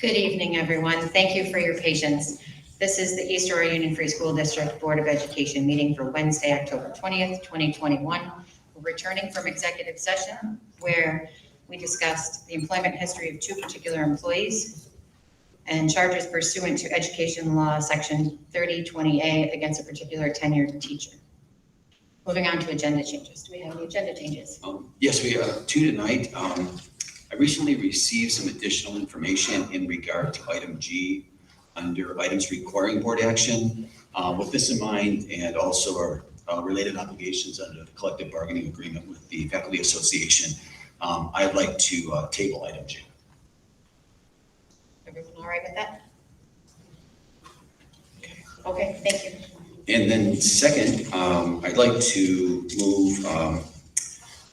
Good evening, everyone. Thank you for your patience. This is the East Aurora Union Free School District Board of Education meeting for Wednesday, October 20th, 2021. We're returning from executive session where we discussed the employment history of two particular employees and charges pursuant to education law section 3020A against a particular tenured teacher. Moving on to agenda changes. Do we have any agenda changes? Yes, we have two tonight. I recently received some additional information in regard to item G under items requiring board action. With this in mind, and also our related obligations under the collective bargaining agreement with the Faculty Association, I'd like to table item G. Everyone all right with that? Okay, thank you. And then second, I'd like to move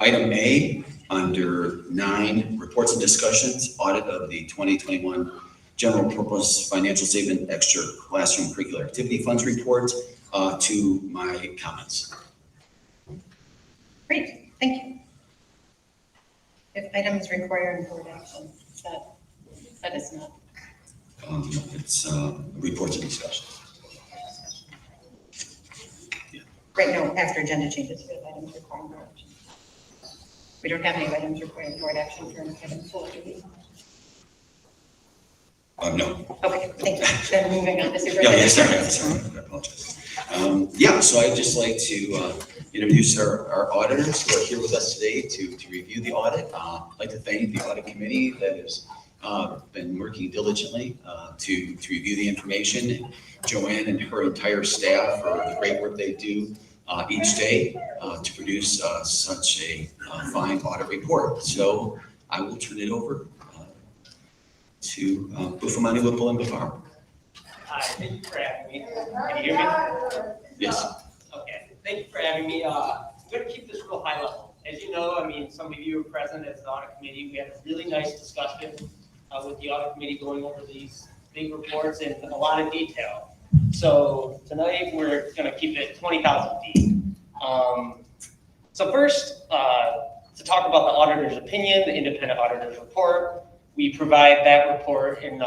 item A under 9, reports and discussions, audit of the 2021 general purpose financial statement extra classroom curricular activity funds report to my comments. Great, thank you. If items requiring board action, that is not. It's reports and discussions. Right, no, after agenda changes, we have items requiring board action. We don't have any items requiring board action for item 4, do we? No. Okay, thank you. Then moving on to Yeah, superintendent. sorry, I apologize. So I'd just like to introduce our auditors who are here with us today to review the audit. I'd like to thank the Audit Committee that has been working diligently to review the information, and Joanne and her entire staff for the great work they do each day to produce such a fine audit report. So I will turn it over to Bufamani Whipple and Bafar. Hi, thank you for having me. Can you hear me? Yes. Okay, thank you for having me. I'm going to keep this real high level. As you know, some of you were present as the audit committee. We had a really nice discussion with the audit committee going over these big reports in a lot of detail. So tonight we're going to keep it 20,000 feet. So first, to talk about the auditor's opinion, the independent auditor's report. We provide that report in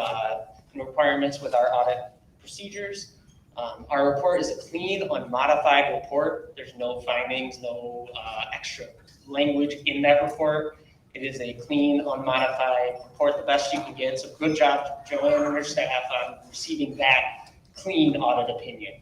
requirements with our audit procedures. Our report is a clean, unmodified report. There's no findings, no extra language in that report. It is a clean, unmodified report, the best you can get. So good job, Joanne and her staff, on receiving that clean audit opinion.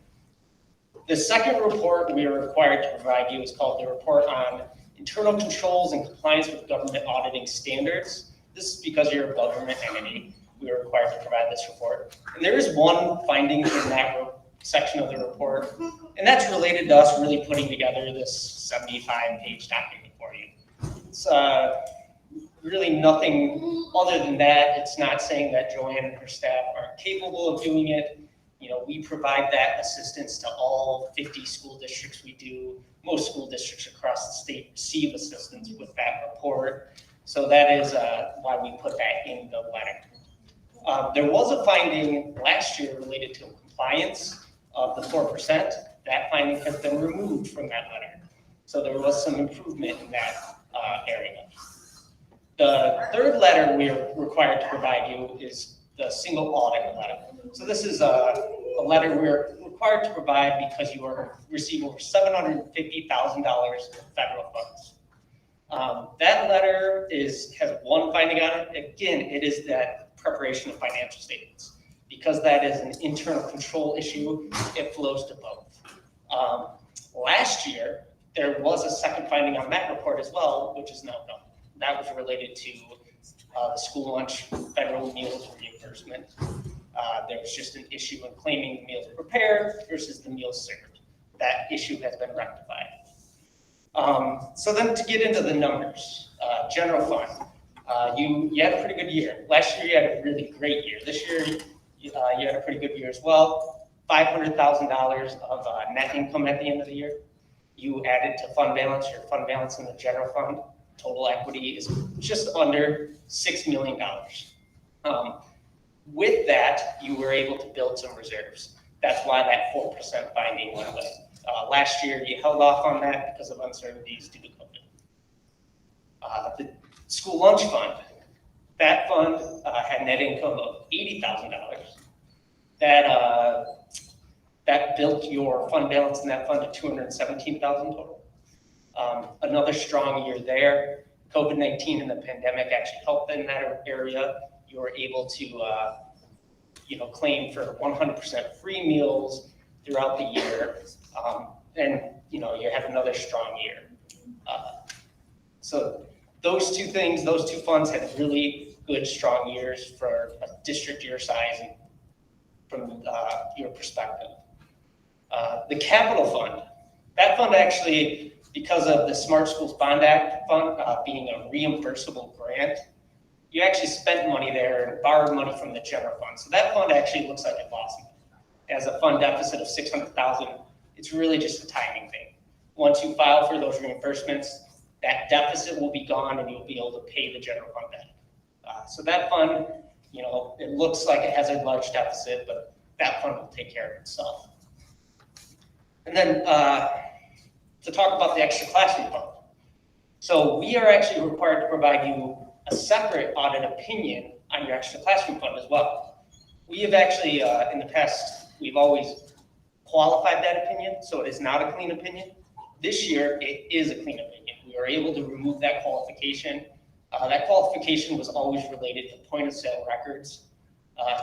The second report we are required to provide you is called the Report on Internal Controls and Compliance with Government Auditing Standards. This is because you're a government entity. We are required to provide this report. And there is one finding in that section of the report, and that's related to us really putting together this 75-page document for you. It's really nothing other than that. It's not saying that Joanne and her staff aren't capable of doing it. We provide that assistance to all 50 school districts we do. Most school districts across the state receive assistance with that report. So that is why we put that in the letter. There was a finding last year related to compliance of the 4%. That finding has been removed from that letter. So there was some improvement in that area. The third letter we are required to provide you is the single audit letter. So this is a letter we're required to provide because you are receiving over $750,000 in federal funds. That letter has one finding on it. Again, it is that preparation of financial statements. Because that is an internal control issue, it flows to both. Last year, there was a second finding on that report as well, which is now done. That was related to the school lunch federal meals reimbursement. There was just an issue in claiming the meals prepared versus the meals served. That issue has been rectified. So then to get into the numbers, general fund, you had a pretty good year. Last year you had a really great year. This year you had a pretty good year as well. $500,000 of net income at the end of the year. You added to fund balance, your fund balance in the general fund. Total equity is just under $6 million. With that, you were able to build some reserves. That's why that 4% finding went away. Last year, you held off on that because of uncertainties due to COVID. The school lunch fund, that fund had net income of $80,000. That built your fund balance in that fund to $217,000 total. Another strong year there. COVID-19 and the pandemic actually helped in that area. You were able to, claim for 100% free meals throughout the year. And you had another strong year. So those two things, those two funds had really good, strong years for a district your size and from your perspective. The capital fund, that fund actually, because of the Smart Schools Bond Act fund being a reimbursable grant, you actually spent money there and borrowed money from the general fund. So that fund actually looks like it lost money. It has a fund deficit of $600,000. It's really just a timing thing. Once you file for those reimbursements, that deficit will be gone and you'll be able to pay the general fund back. So that fund, it looks like it has a large deficit, but that fund will take care of itself. And then to talk about the extra classroom fund. So we are actually required to provide you a separate audit opinion on your extra classroom fund as well. We have actually, in the past, we've always qualified that opinion, so it is not a clean opinion. This year, it is a clean opinion. We were able to remove that qualification. That qualification was always related to point of sale records,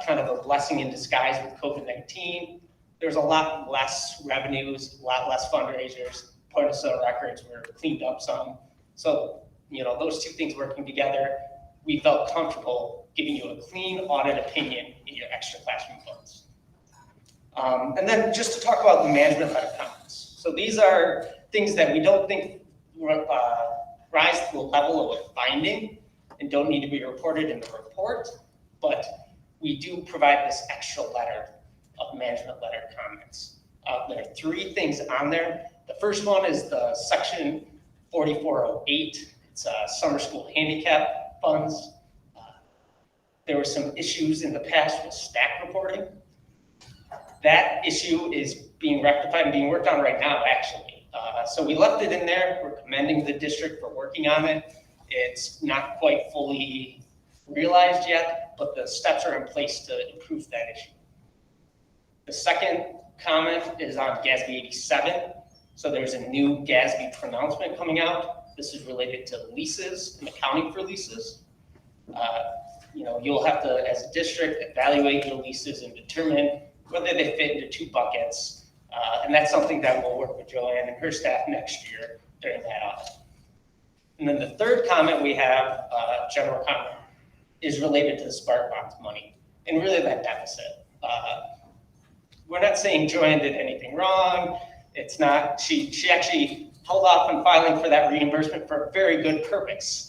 kind of a blessing in disguise with COVID-19. There's a lot less revenues, a lot less fundraisers, point of sale records were cleaned up some. So, those two things working together, we felt comfortable giving you a clean audit opinion in your extra classroom funds. And then just to talk about the management letter comments. So these are things that we don't think rise to the level of a finding and don't need to be reported in the report, but we do provide this extra letter of management letter comments. There are three things on there. The first one is the section 4408. It's summer school handicap funds. There were some issues in the past with stack reporting. That issue is being rectified and being worked on right now, actually. So we left it in there. We're commending the district for working on it. It's not quite fully realized yet, but the steps are in place to improve that issue. The second comment is on GASB 87. So there's a new GASB pronouncement coming out. This is related to leases and accounting for leases. You'll have to, as a district, evaluate your leases and determine whether they fit into two buckets. And that's something that we'll work with Joanne and her staff next year during that audit. And then the third comment we have, general comment, is related to the Spark Bonds money and really that deficit. We're not saying Joanne did anything wrong. It's not, she actually held off on filing for that reimbursement for a very good purpose.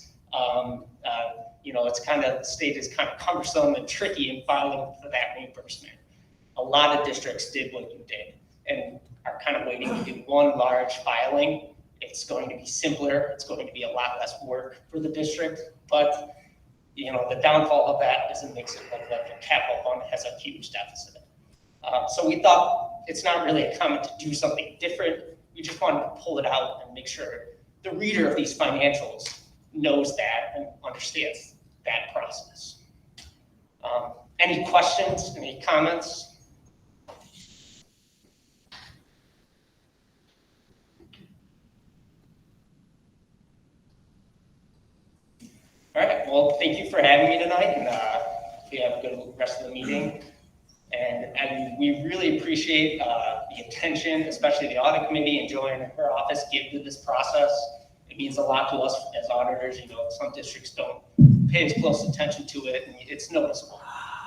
It's kind of, the state is kind of cumbersome and tricky in filing for that reimbursement. A lot of districts did what you did and are kind of waiting to do one large filing. It's going to be simpler. It's going to be a lot less work for the district, but the downfall of that is it makes it look like the capital fund has a huge deficit. So we thought it's not really a comment to do something different. We just wanted to pull it out and make sure the reader of these financials knows that and understands that process. Any questions, any comments? All right, well, thank you for having me tonight, and we have a good rest of the meeting. And we really appreciate the attention, especially the audit committee and Joanne and her office give to this process. It means a lot to us as auditors. Some districts don't pay as close attention to it, and it's noticeable.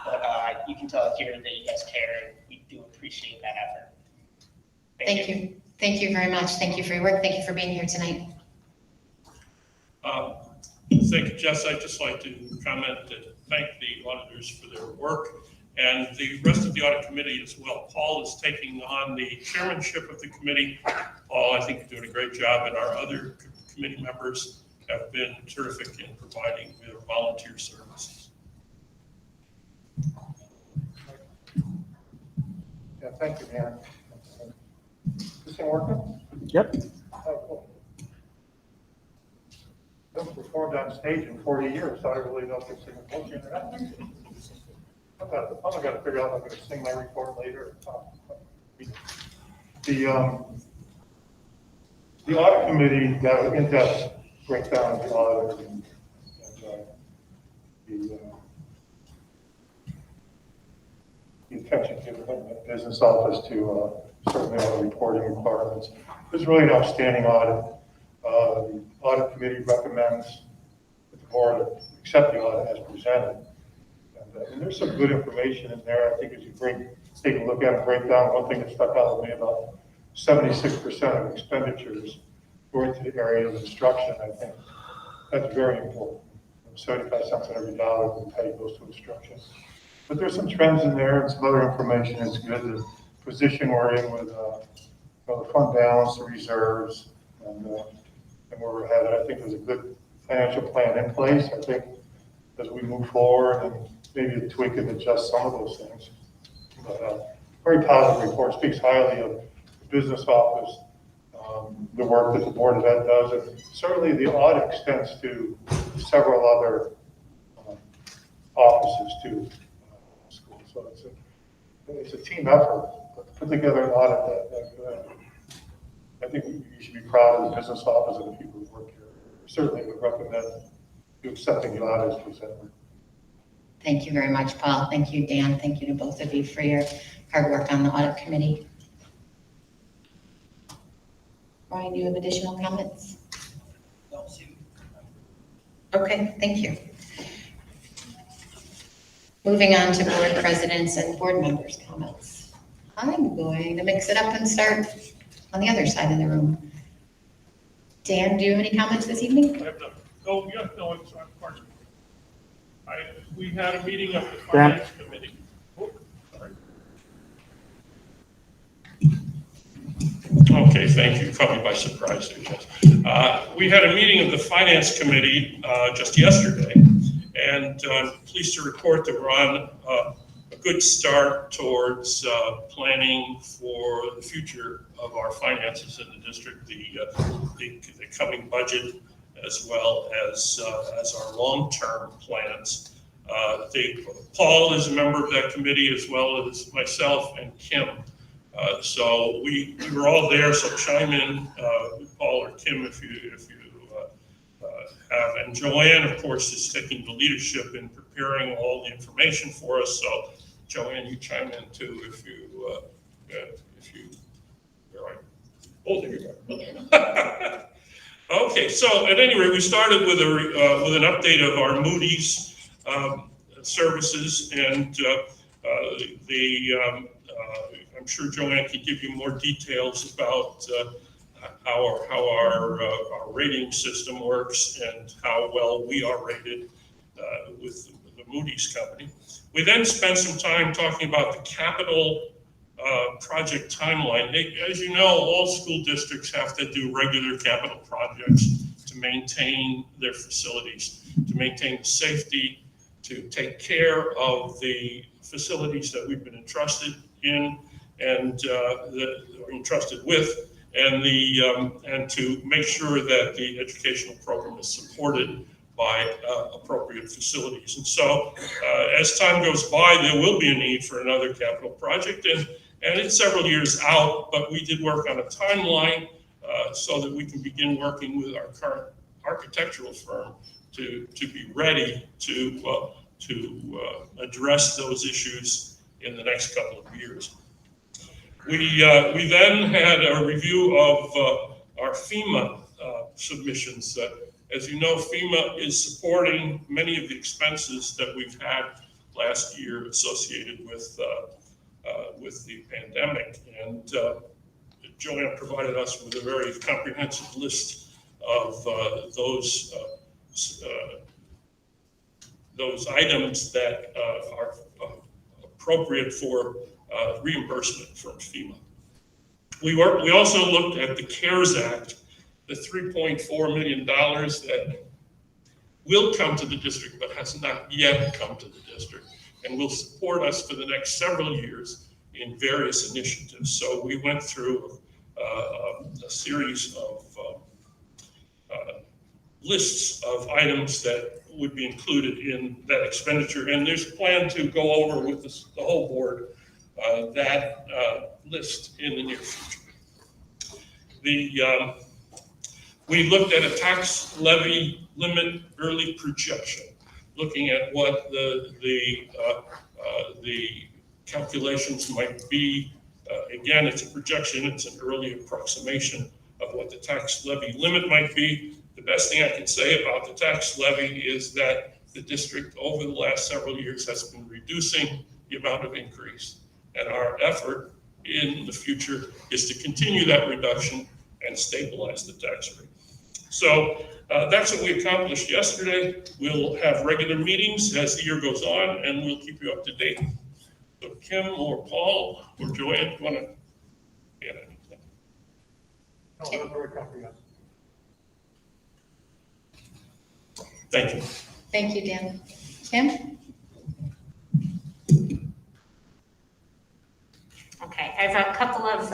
But you can tell here that you guys care, and we do appreciate that effort. Thank you. Thank you very much. Thank you for your work. Thank you for being here tonight. Thank you, Jess. I'd just like to comment and thank the auditors for their work and the rest of the audit committee as well. Paul is taking on the chairmanship of the committee. Paul, I think you're doing a great job, and our other committee members have been terrific in providing their volunteer services. Yeah, thank you, Mayor. Is this thing working? Yep. Oh, cool. I've performed on stage in 40 years, so I don't really know if this thing is working or not. I'm gonna figure out, I'm gonna sing my report later. The audit committee got an in-depth breakdown of the audit and the attention given the business office to certainly all the reporting requirements. It was really an outstanding audit. The audit committee recommends that the board accept the audit as presented. And there's some good information in there. I think as you take a look at it, break down, one thing that stuck out with me about 76% of expenditures going to the area of instruction. I think that's very important. 75 cents on every dollar we pay goes to instruction. But there's some trends in there and some other information. It's good. The position we're in with the fund balance, the reserves, and where we're headed. I think there's a good financial plan in place. I think as we move forward and maybe tweak and adjust some of those things. But very positive report, speaks highly of the business office, the work that the Board of Ed does, and certainly the audit extends to several other offices too. School. So it's a team effort to put together an audit that I think you should be proud of the business office and the people who work here. Certainly would recommend you accepting the audit as presented. Thank you very much, Paul. Thank you, Dan. Thank you to both of you for your hard work on the audit committee. Brian, do you have additional comments? Okay, thank you. Moving on to board presidents and board members' comments. I'm going to mix it up and start on the other side of the room. Dan, do you have any comments this evening? I have none. Oh, yeah, no, it's part of it. We had a meeting of the finance committee. Oh, sorry. Okay, thank you. Caught me by surprise there, Jess. We had a meeting of the finance committee just yesterday, and I'm pleased to report that we're on a good start towards planning for the future of our finances in the district, the coming budget, as well as our long-term plans. Paul is a member of that committee, as well as myself and Kim. So we were all there, so chime in, Paul or Kim, if you have. And Joanne, of course, is taking the leadership in preparing all the information for us. So Joanne, you chime in too if you all right. Oh, there you go. Okay, so at any rate, we started with an update of our Moody's services, and I'm sure Joanne can give you more details about how our rating system works and how well we are rated with the Moody's company. We then spent some time talking about the capital project timeline. As you know, all school districts have to do regular capital projects to maintain their facilities, to maintain safety, to take care of the facilities that we've been entrusted in and entrusted with, and to make sure that the educational program is supported by appropriate facilities. And so as time goes by, there will be a need for another capital project, and it's several years out, but we did work on a timeline so that we can begin working with our current architectural firm to be ready to address those issues in the next couple of years. We then had a review of our FEMA submissions. As you know, FEMA is supporting many of the expenses that we've had last year associated with the pandemic, and Joanne provided us with a very comprehensive list of those items that are appropriate for reimbursement from FEMA. We also looked at the CARES Act, the $3.4 million that will come to the district but has not yet come to the district, and will support us for the next several years in various initiatives. So we went through a series of lists of items that would be included in that expenditure. And there's a plan to go over with the whole board that list in the near future. We looked at a tax levy limit early projection, looking at what the calculations might be. Again, it's a projection, it's an early approximation of what the tax levy limit might be. The best thing I can say about the tax levy is that the district over the last several years has been reducing the amount of increase. And our effort in the future is to continue that reduction and stabilize the tax rate. So that's what we accomplished yesterday. We'll have regular meetings as the year goes on, and we'll keep you up to date. So Kim or Paul or Joanne, want to add anything? No, that was very comprehensive. Thank you. Thank you, Dan. Kim? Okay, I have a couple of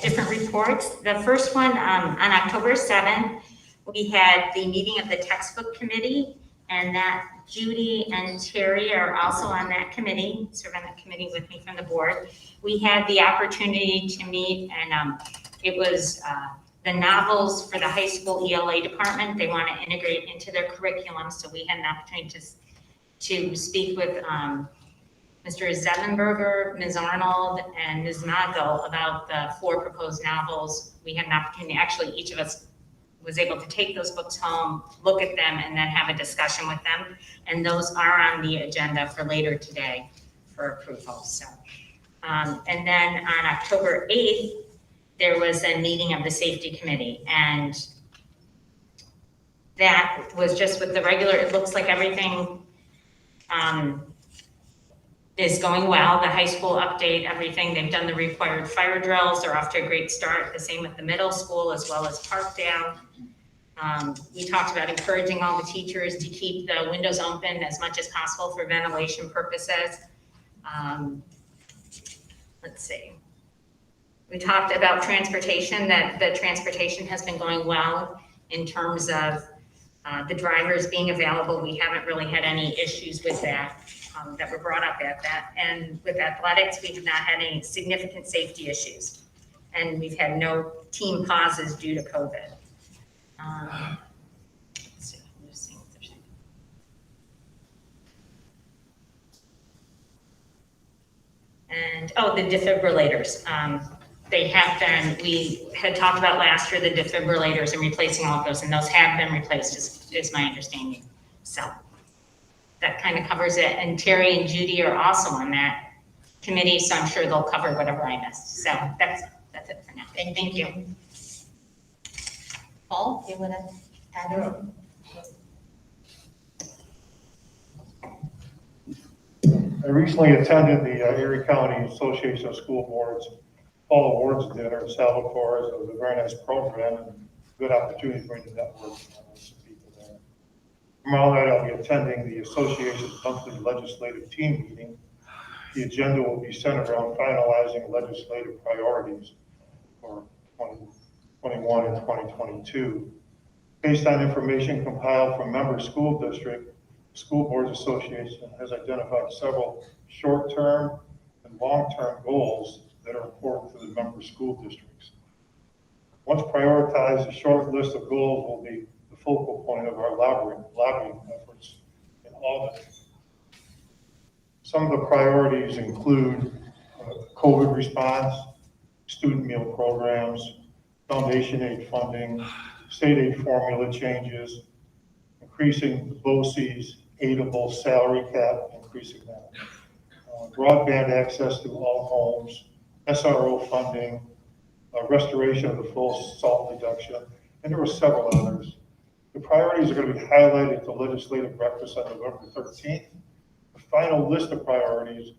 different reports. The first one, on October 7th, we had the meeting of the textbook committee, and that Judy and Terry are also on that committee, serve on that committee with me from the board. We had the opportunity to meet, and it was the novels for the high school ELA department. They want to integrate into their curriculum, so we had an opportunity to speak with Mr. Zevenberger, Ms. Arnold, and Ms. Mago about the 4 proposed novels. We had an opportunity, actually each of us was able to take those books home, look at them, and then have a discussion with them. And those are on the agenda for later today for approval. So, and then on October 8th, there was a meeting of the safety committee, and that was just with the regular, it looks like everything is going well. The high school update, everything, they've done the required fire drills. They're off to a great start. The same with the middle school as well as Parkdale. We talked about encouraging all the teachers to keep the windows open as much as possible for ventilation purposes. Let's see. We talked about transportation, that the transportation has been going well in terms of the drivers being available. We haven't really had any issues with that. That were brought up at that. And with athletics, we have not had any significant safety issues. And we've had no team pauses due to COVID. Let's see, I'm just seeing if there's anything. And, oh, the defibrillators. They have been, we had talked about last year, the defibrillators and replacing all of those, and those have been replaced, is my understanding. So that kind of covers it. And Terry and Judy are also on that committee, so I'm sure they'll cover whatever I missed. So that's it for now. Thank you. Paul, you want to add on? I recently attended the Erie County Association of School Boards Fall Awards Dinner in Salvatore. It was a very nice program and good opportunity for me to network with some people there. Tomorrow night I'll be attending the association's monthly legislative team meeting. The agenda will be centered around finalizing legislative priorities for 2021 and 2022. Based on information compiled from member school district, the School Boards Association has identified several short-term and long-term goals that are important to the member school districts. Once prioritized, a short list of goals will be the focal point of our lobbying efforts in Albany. Some of the priorities include COVID response, student meal programs, foundation aid funding, state aid formula changes, increasing the BOCES aidable salary cap, increasing that, broadband access to all homes, SRO funding, restoration of the full SALT deduction, and there were several others. The priorities are going to be highlighted at the legislative breakfast on November 13th. The final list of priorities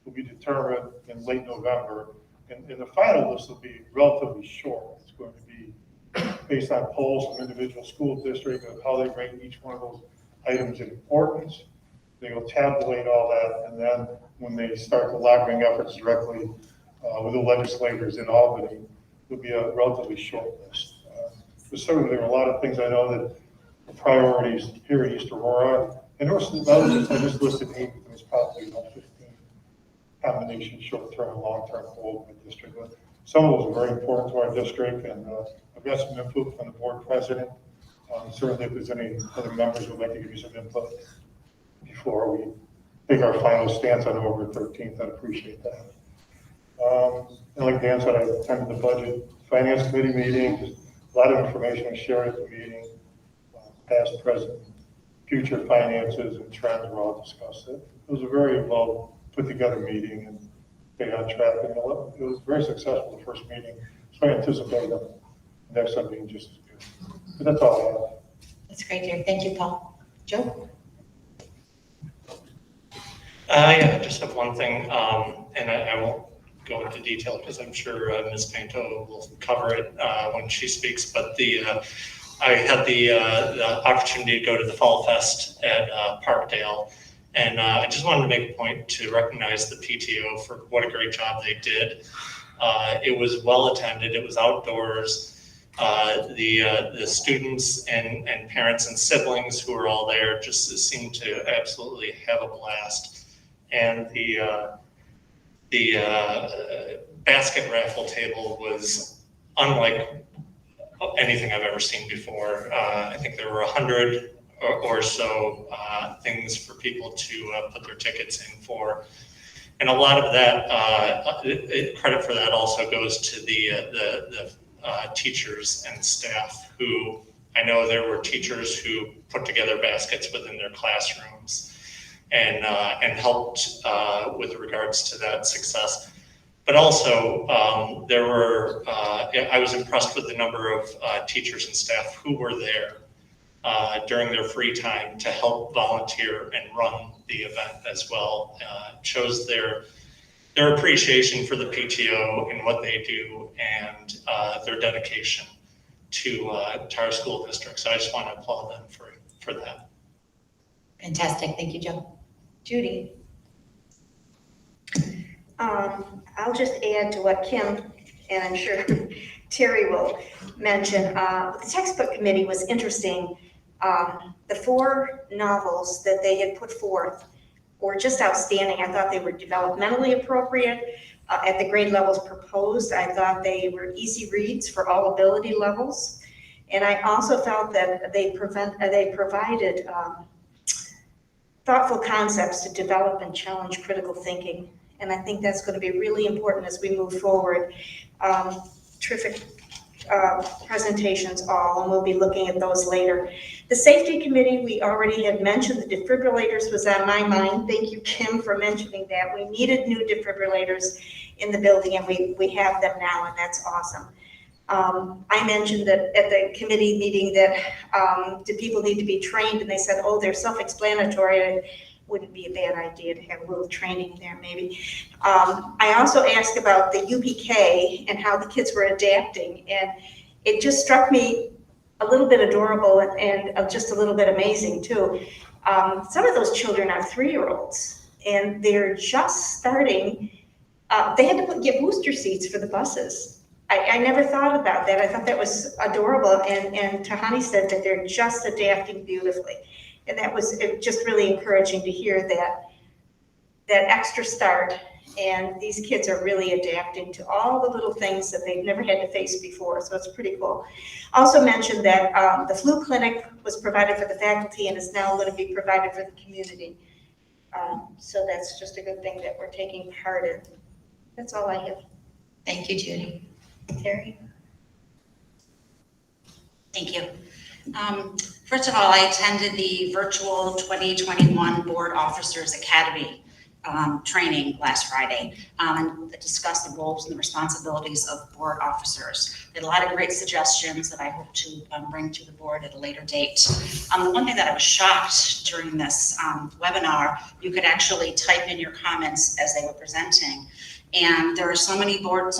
will be determined in late November, and the final list will be relatively short. It's going to be based on polls from individual school districts of how they rate each one of those items in importance. They will tabulate all that, and then when they start the lobbying efforts directly with the legislators in Albany, it will be a relatively short list. But certainly there are a lot of things I know that priorities here at East Aurora. And there was some others, I just listed 8, but there was probably about 15 combination short-term and long-term goals in the district. But some of those are very important to our district, and I've got some input from the board president. Certainly, if there's any other members who would like to give you some input before we take our final stance on November 13th, I'd appreciate that. And like Dan said, I attended the budget finance committee meeting. Just a lot of information was shared at the meeting. Past, present, future finances and trends were all discussed. It was a very well put together meeting and stayed on track. And it was very successful, the first meeting. So I anticipate the next one being just as good. But that's all I have. That's great to hear. Thank you, Paul. Joe? Yeah, I just have one thing, and I won't go into detail because I'm sure Ms. Pinto will cover it when she speaks, but I had the opportunity to go to the Fall Fest at Parkdale, and I just wanted to make a point to recognize the PTO for what a great job they did. It was well attended, it was outdoors. The students and parents and siblings who were all there just seemed to absolutely have a blast. And the basket raffle table was unlike anything I've ever seen before. I think there were 100 or so things for people to put their tickets in for. And a lot of that, credit for that also goes to the teachers and staff who, I know there were teachers who put together baskets within their classrooms and helped with regards to that success. But also, I was impressed with the number of teachers and staff who were there during their free time to help volunteer and run the event as well. Shows their appreciation for the PTO and what they do and their dedication to our school district. So I just want to applaud them for that. Fantastic. Thank you, Joe. Judy? I'll just add to what Kim, and I'm sure Terry will mention. The textbook committee was interesting. The 4 novels that they had put forth were just outstanding. I thought they were developmentally appropriate at the grade levels proposed. I thought they were easy reads for all ability levels. And I also felt that they provided thoughtful concepts to develop and challenge critical thinking. And I think that's going to be really important as we move forward. Terrific presentations all, and we'll be looking at those later. The safety committee, we already had mentioned the defibrillators was on my mind. Thank you, Kim, for mentioning that. We needed new defibrillators in the building, and we have them now, and that's awesome. I mentioned that at the committee meeting that do people need to be trained, and they said, oh, they're self-explanatory. It wouldn't be a bad idea to have a little training there, maybe. I also asked about the UPK and how the kids were adapting, and it just struck me a little bit adorable and just a little bit amazing too. Some of those children are 3-year-olds, and they're just starting. They had to get booster seats for the buses. I never thought about that. I thought that was adorable, and Tahani said that they're just adapting beautifully. And that was just really encouraging to hear that extra start. And these kids are really adapting to all the little things that they've never had to face before. So it's pretty cool. Also mentioned that the flu clinic was provided for the faculty and is now going to be provided for the community. So that's just a good thing that we're taking part in. That's all I have. Thank you, Judy. Terry? Thank you. First of all, I attended the virtual 2021 Board Officers Academy training last Friday and discussed the roles and the responsibilities of board officers. They had a lot of great suggestions that I hope to bring to the board at a later date. The one thing that I was shocked during this webinar, you could actually type in your comments as they were presenting. And there are so many board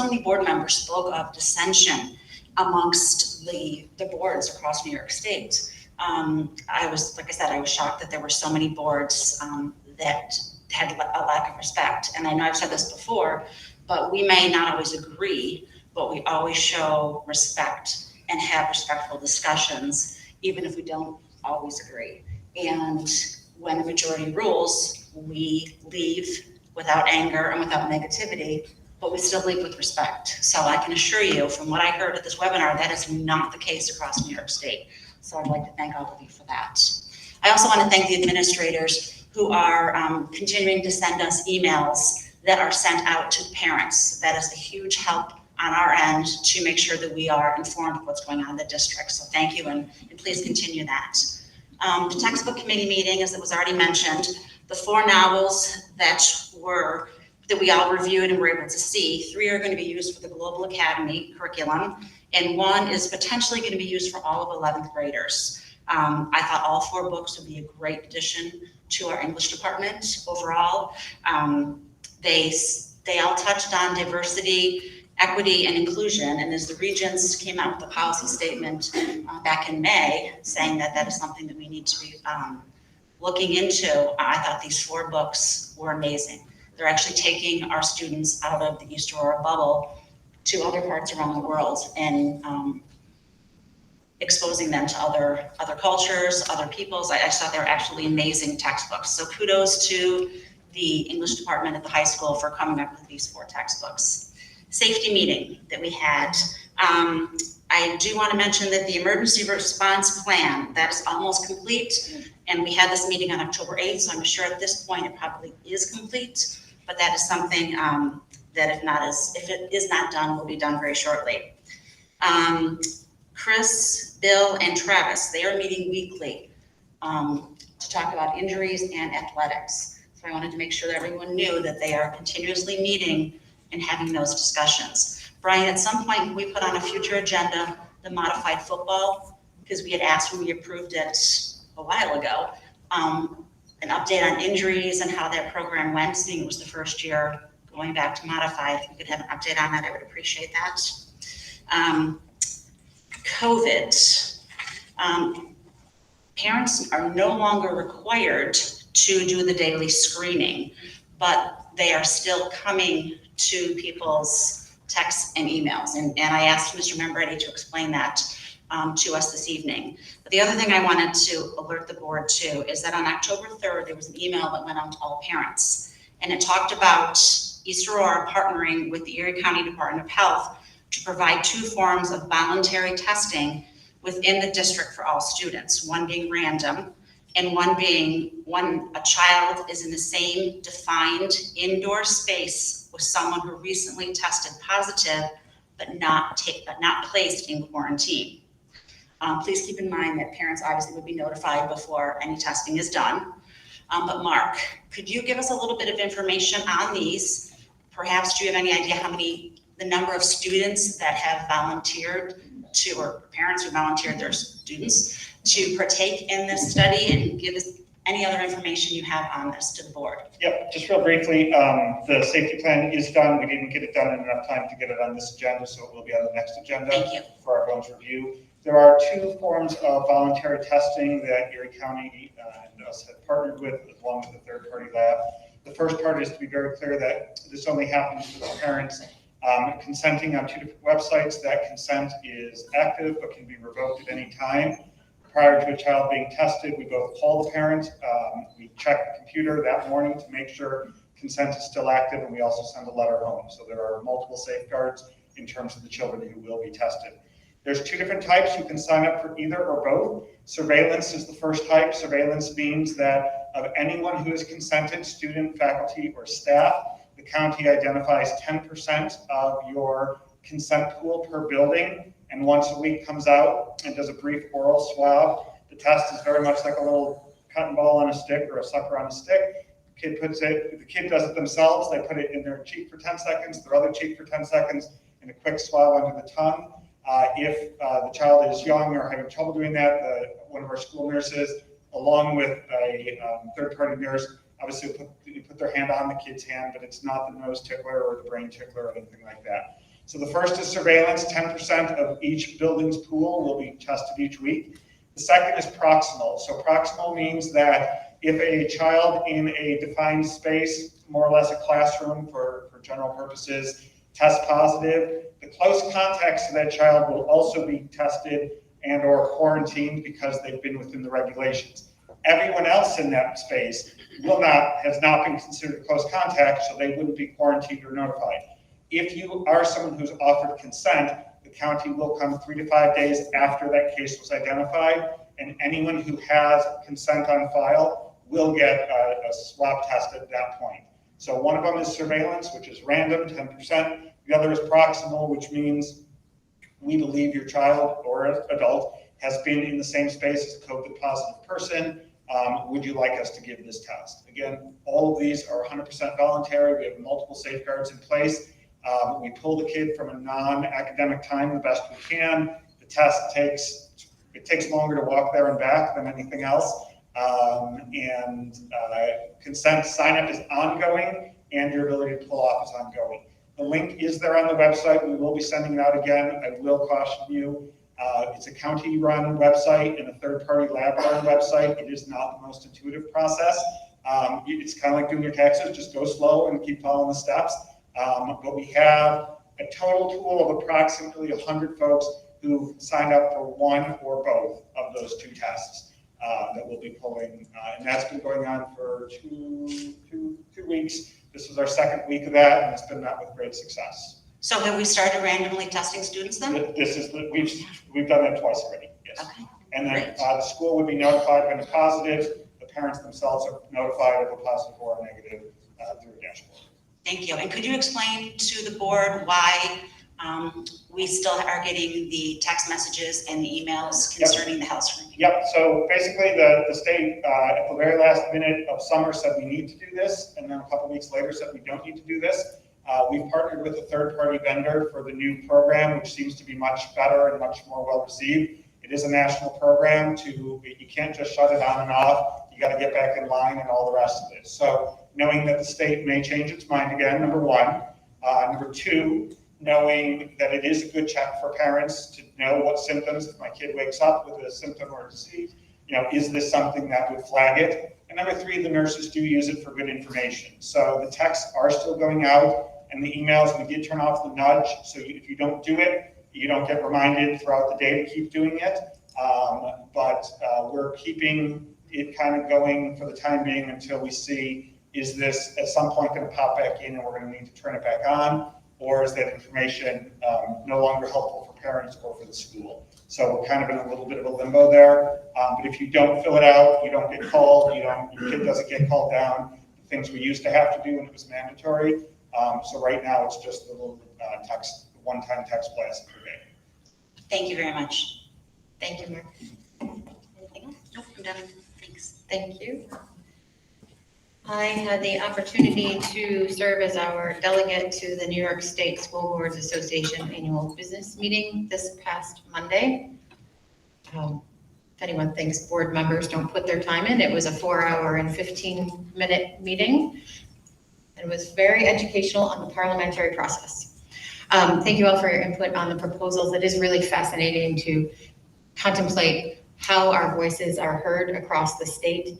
members spoke of dissension amongst the boards across New York State. I was shocked that there were so many boards that had a lack of respect. And I know I've said this before, but we may not always agree, but we always show respect and have respectful discussions, even if we don't always agree. And when the majority rules, we leave without anger and without negativity, but we still leave with respect. So I can assure you, from what I heard at this webinar, that is not the case across New York State. So I'd like to thank all of you for that. I also want to thank the administrators who are continuing to send us emails that are sent out to parents. That is a huge help on our end to make sure that we are informed of what's going on in the district. So thank you, and please continue that. The textbook committee meeting, as it was already mentioned, the 4 novels that we all reviewed and were able to see, 3 are going to be used for the Global Academy curriculum, and 1 is potentially going to be used for all of 11th graders. I thought all 4 books would be a great addition to our English department overall. They all touched on diversity, equity, and inclusion, and as the Regents came out with a policy statement back in May saying that that is something that we need to be looking into, I thought these 4 books were amazing. They're actually taking our students out of the East Aurora bubble to other parts around the world and exposing them to other cultures, other peoples. I thought they were actually amazing textbooks. So kudos to the English department at the high school for coming up with these 4 textbooks. Safety meeting that we had. I do want to mention that the emergency response plan, that is almost complete. And we had this meeting on October 8th, so I'm sure at this point it probably is complete. But that is something that if it is not done, will be done very shortly. Chris, Bill, and Travis, they are meeting weekly to talk about injuries and athletics. So I wanted to make sure that everyone knew that they are continuously meeting and having those discussions. Brian, at some point, we put on a future agenda the modified football, because we had asked when we approved it a while ago, an update on injuries and how that program went, seeing it was the first year going back to modified. If we could have an update on that, I would appreciate that. COVID. Parents are no longer required to do the daily screening, but they are still coming to people's texts and emails. And I asked Mr. Membretti to explain that to us this evening. But the other thing I wanted to alert the board to is that on October 3rd, there was an email that went out to all parents. And it talked about East Aurora partnering with the Erie County Department of Health to provide 2 forms of voluntary testing within the district for all students, one being random, and one being when a child is in the same defined indoor space with someone who recently tested positive, but not placed in quarantine. Please keep in mind that parents obviously would be notified before any testing is done. But Mark, could you give us a little bit of information on these? Perhaps do you have any idea the number of students that have volunteered to, or parents who volunteered their students to partake in this study, and give us any other information you have on this to the board? Yep, just real briefly, the safety plan is done. We didn't get it done in enough time to get it on this agenda, so it will be on the next agenda. Thank you. For everyone's review. There are 2 forms of voluntary testing that Erie County and us have partnered with, along with a third-party lab. The first part is to be very clear that this only happens with the parents consenting on 2 different websites. That consent is active but can be revoked at any time. Prior to a child being tested, we both call the parent, we check the computer that morning to make sure consent is still active, and we also send a letter home. So there are multiple safeguards in terms of the children who will be tested. There's 2 different types. You can sign up for either or both. Surveillance is the first type. Surveillance means that of anyone who has consented, student, faculty, or staff, the county identifies 10% of your consent pool per building, and once a week comes out and does a brief oral swab. The test is very much like a little cotton ball on a stick or a sucker on a stick. The kid does it themselves. They put it in their cheek for 10 seconds, their other cheek for 10 seconds, and a quick swab under the tongue. If the child is young or having trouble doing that, one of our school nurses, along with a third-party nurse, obviously put their hand on the kid's hand, but it's not the nose tickler or the brain tickler or anything like that. So the first is surveillance. 10% of each building's pool will be tested each week. The second is proximal. So proximal means that if a child in a defined space, more or less a classroom for general purposes, tests positive, the close contacts to that child will also be tested and or quarantined because they've been within the regulations. Everyone else in that space has not been considered close contact, so they wouldn't be quarantined or notified. If you are someone who's offered consent, the county will come 3 to 5 days after that case was identified, and anyone who has consent on file will get a swab test at that point. So one of them is surveillance, which is random, 10%. The other is proximal, which means we believe your child or adult has been in the same space as a COVID positive person. Would you like us to give this test? Again, all of these are 100% voluntary. We have multiple safeguards in place. We pull the kid from a non-academic time the best we can. The test takes longer to walk there and back than anything else. Consent sign-up is ongoing, and your ability to pull off is ongoing. The link is there on the website. We will be sending it out again. I will caution you, it's a county-run website and a third-party lab-run website. It is not the most intuitive process. It's kind of like doing your taxes. Just go slow and keep following the steps. But we have a total pool of approximately 100 folks who've signed up for one or both of those two tests that we'll be pulling. And that's been going on for two weeks. This was our second week of that, and it's been met with great success. So have we started randomly testing students then? We've done that twice already, yes. Okay. And then the school would be notified when it's positive. The parents themselves are notified of a positive or a negative through a dashboard. Thank you. And could you explain to the board why we still are getting the text messages and the emails concerning the health screening? Yep, so basically the state at the very last minute of summer said we need to do this, and then a couple weeks later said we don't need to do this. We've partnered with a third-party vendor for the new program, which seems to be much better and much more well-received. It is a national program. You can't just shut it on and off. You got to get back in line and all the rest of it. So knowing that the state may change its mind again, number one. Number two, knowing that it is a good check for parents to know what symptoms, if my kid wakes up with a symptom or a disease, is this something that would flag it? And number three, the nurses do use it for good information. So the texts are still going out, and the emails, we did turn off the nudge. So if you don't do it, you don't get reminded throughout the day to keep doing it. But we're keeping it kind of going for the time being until we see, is this at some point going to pop back in and we're going to need to turn it back on? Or is that information no longer helpful for parents or for the school? So we're kind of in a little bit of a limbo there. But if you don't fill it out, you don't get called, your kid doesn't get called down, the things we used to have to do when it was mandatory. So right now it's just a little one-time text blast per day. Thank you very much. Thank you, Mark. Anything else? Nope, I'm done. Thanks. Thank you. I had the opportunity to serve as our delegate to the New York State School Boards Association annual business meeting this past Monday. If anyone thinks board members don't put their time in, it was a 4-hour and 15-minute meeting. It was very educational on the parliamentary process. Thank you all for your input on the proposals. It is really fascinating to contemplate how our voices are heard across the state.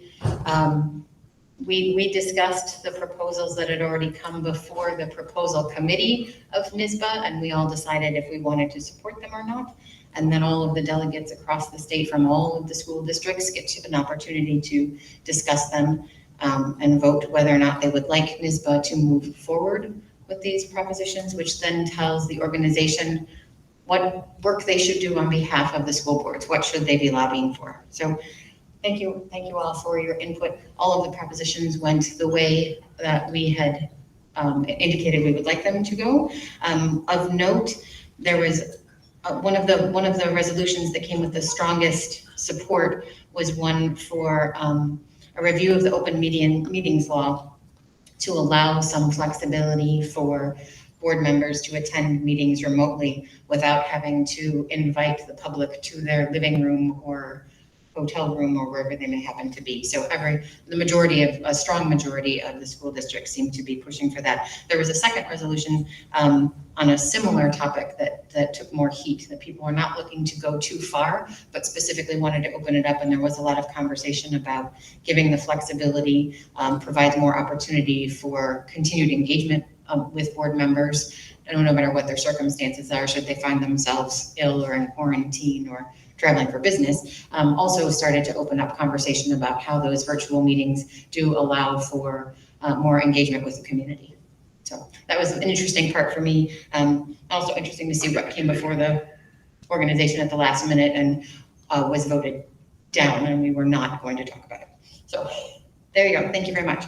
We discussed the proposals that had already come before the proposal committee of NYSSBA, and we all decided if we wanted to support them or not. And then all of the delegates across the state from all of the school districts get an opportunity to discuss them and vote whether or not they would like NYSSBA to move forward with these propositions, which then tells the organization what work they should do on behalf of the school boards. What should they be lobbying for? So thank you all for your input. All of the propositions went the way that we had indicated we would like them to go. Of note, there was one of the resolutions that came with the strongest support was one for a review of the open meetings law to allow some flexibility for board members to attend meetings remotely without having to invite the public to their living room or hotel room or wherever they may happen to be. So a strong majority of the school districts seem to be pushing for that. There was a second resolution on a similar topic that took more heat, that people were not looking to go too far, but specifically wanted to open it up. And there was a lot of conversation about giving the flexibility, provides more opportunity for continued engagement with board members. I don't know, no matter what their circumstances are, should they find themselves ill or in quarantine or traveling for business, also started to open up conversation about how those virtual meetings do allow for more engagement with the community. So that was an interesting part for me. Also interesting to see what came before the organization at the last minute and was voted down, and we were not going to talk about it. So there you go. Thank you very much.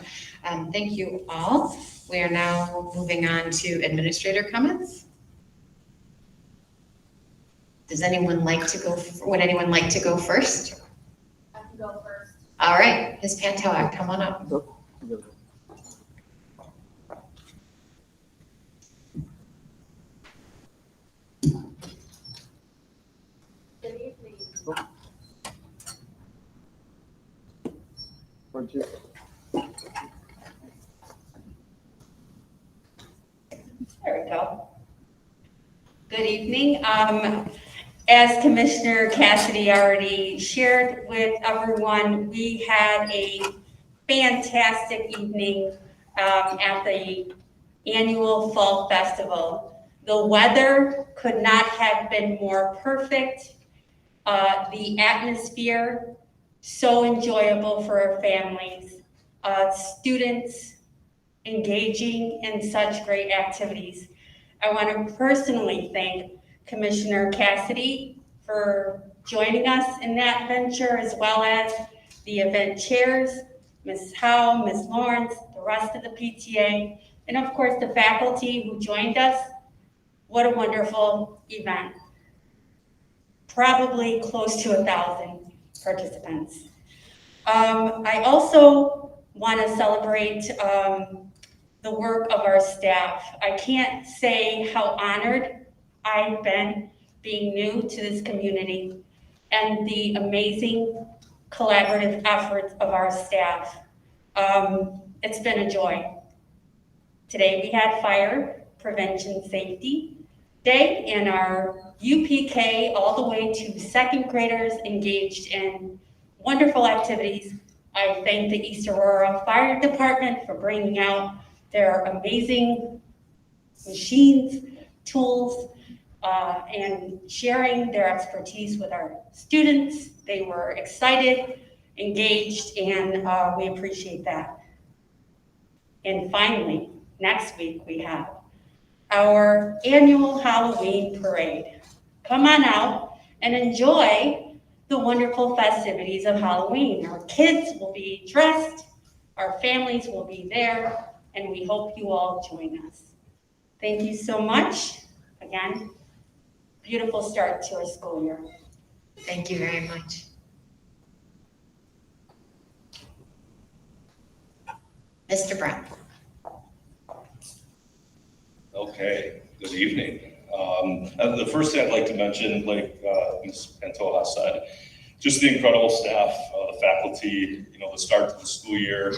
Thank you all. We are now moving on to administrator comments. Does anyone like to go, would anyone like to go first? I can go first. All right, Ms. Pantoa, come on up. Good evening. There we go. Good evening. As Commissioner Cassidy already shared with everyone, we had a fantastic evening at the annual Fall Festival. The weather could not have been more perfect. The atmosphere, so enjoyable for our families. Students engaging in such great activities. I want to personally thank Commissioner Cassidy for joining us in that venture, as well as the event chairs, Ms. Howe, Ms. Lawrence, the rest of the PTA, and of course the faculty who joined us. What a wonderful event. Probably close to 1,000 participants. I also want to celebrate the work of our staff. I can't say how honored I've been being new to this community and the amazing collaborative efforts of our staff. It's been a joy. Today we had Fire Prevention Safety Day, and our UPK all the way to second graders engaged in wonderful activities. I thank the East Aurora Fire Department for bringing out their amazing machines, tools, and sharing their expertise with our students. They were excited, engaged, and we appreciate that. And finally, next week we have our annual Halloween parade. Come on out and enjoy the wonderful festivities of Halloween. Our kids will be dressed, our families will be there, and we hope you all join us. Thank you so much. Again, beautiful start to our school year. Thank you very much. Mr. Brown. Okay, good evening. The first thing I'd like to mention, like Ms. Pantoja said, just the incredible staff, faculty, the start to the school year.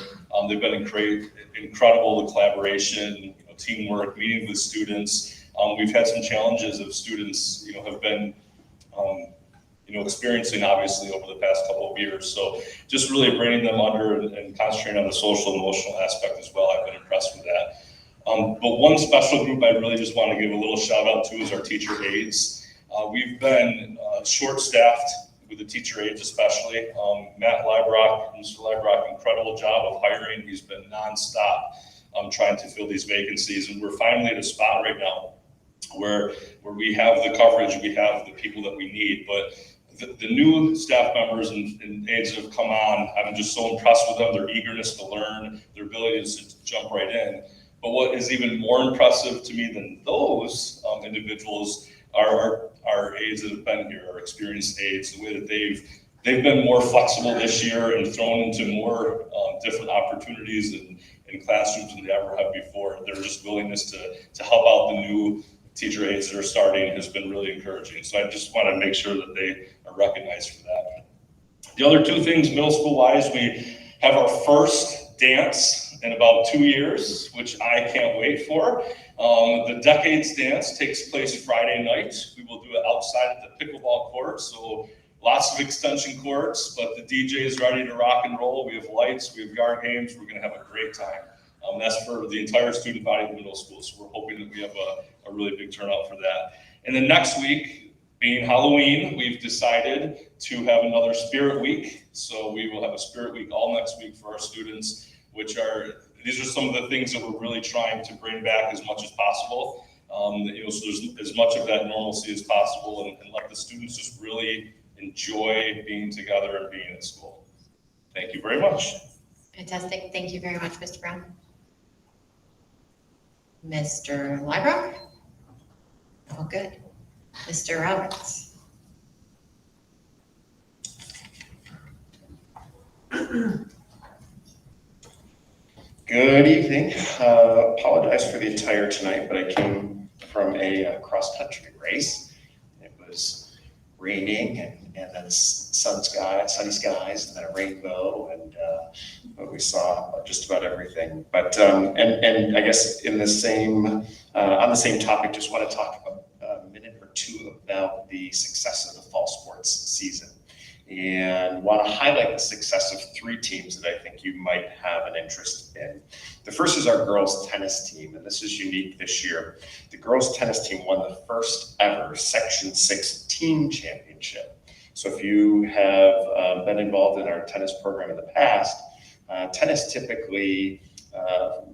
They've been incredible, the collaboration, teamwork, meeting with students. We've had some challenges of students, have been, experiencing obviously over the past couple of years. So just really bringing them under and concentrating on the social and emotional aspect as well. I've been impressed with that. But one special group I really just want to give a little shout out to is our teacher aides. We've been short-staffed with the teacher aides especially. Matt Librock, Mr. Librock, incredible job of hiring. He's been nonstop trying to fill these vacancies. And we're finally at a spot right now where we have the coverage, we have the people that we need. But the new staff members and aides that have come on, I'm just so impressed with them, their eagerness to learn, their ability to jump right in. But what is even more impressive to me than those individuals are our aides that have been here, our experienced aides, the way that they've been more flexible this year and thrown into more different opportunities in classrooms than they ever have before. Their just willingness to help out the new teacher aides that are starting has been really encouraging. So I just want to make sure that they are recognized for that. The other two things, middle school wise, we have our first dance in about 2 years, which I can't wait for. The Decades Dance takes place Friday night. We will do it outside of the pickleball court, so lots of extension courts, but the DJ is ready to rock and roll. We have lights, we have yard games. We're going to have a great time. That's for the entire student body of the middle school, so we're hoping that we have a really big turnout for that. And then next week, Being Halloween, we've decided to have another Spirit Week. So we will have a Spirit Week all next week for our students, these are some of the things that we're really trying to bring back as much as possible. So there's as much of that normalcy as possible and let the students just really enjoy being together and being at school. Thank you very much. Fantastic. Thank you very much, Mr. Brown. Mr. Librock? Oh, good. Mr. Roberts? Good evening. Apologize for the attire tonight, but I came from a cross-country race. It was raining and then sunny skies and then a rainbow, and we saw just about everything. But and I guess in the same on the same topic, just want to talk a minute or two about the success of the fall sports season. And want to highlight the success of 3 teams that I think you might have an interest in. The first is our girls tennis team, and this is unique this year. The girls tennis team won the first ever Section 6 team championship. So if you have been involved in our tennis program in the past, tennis typically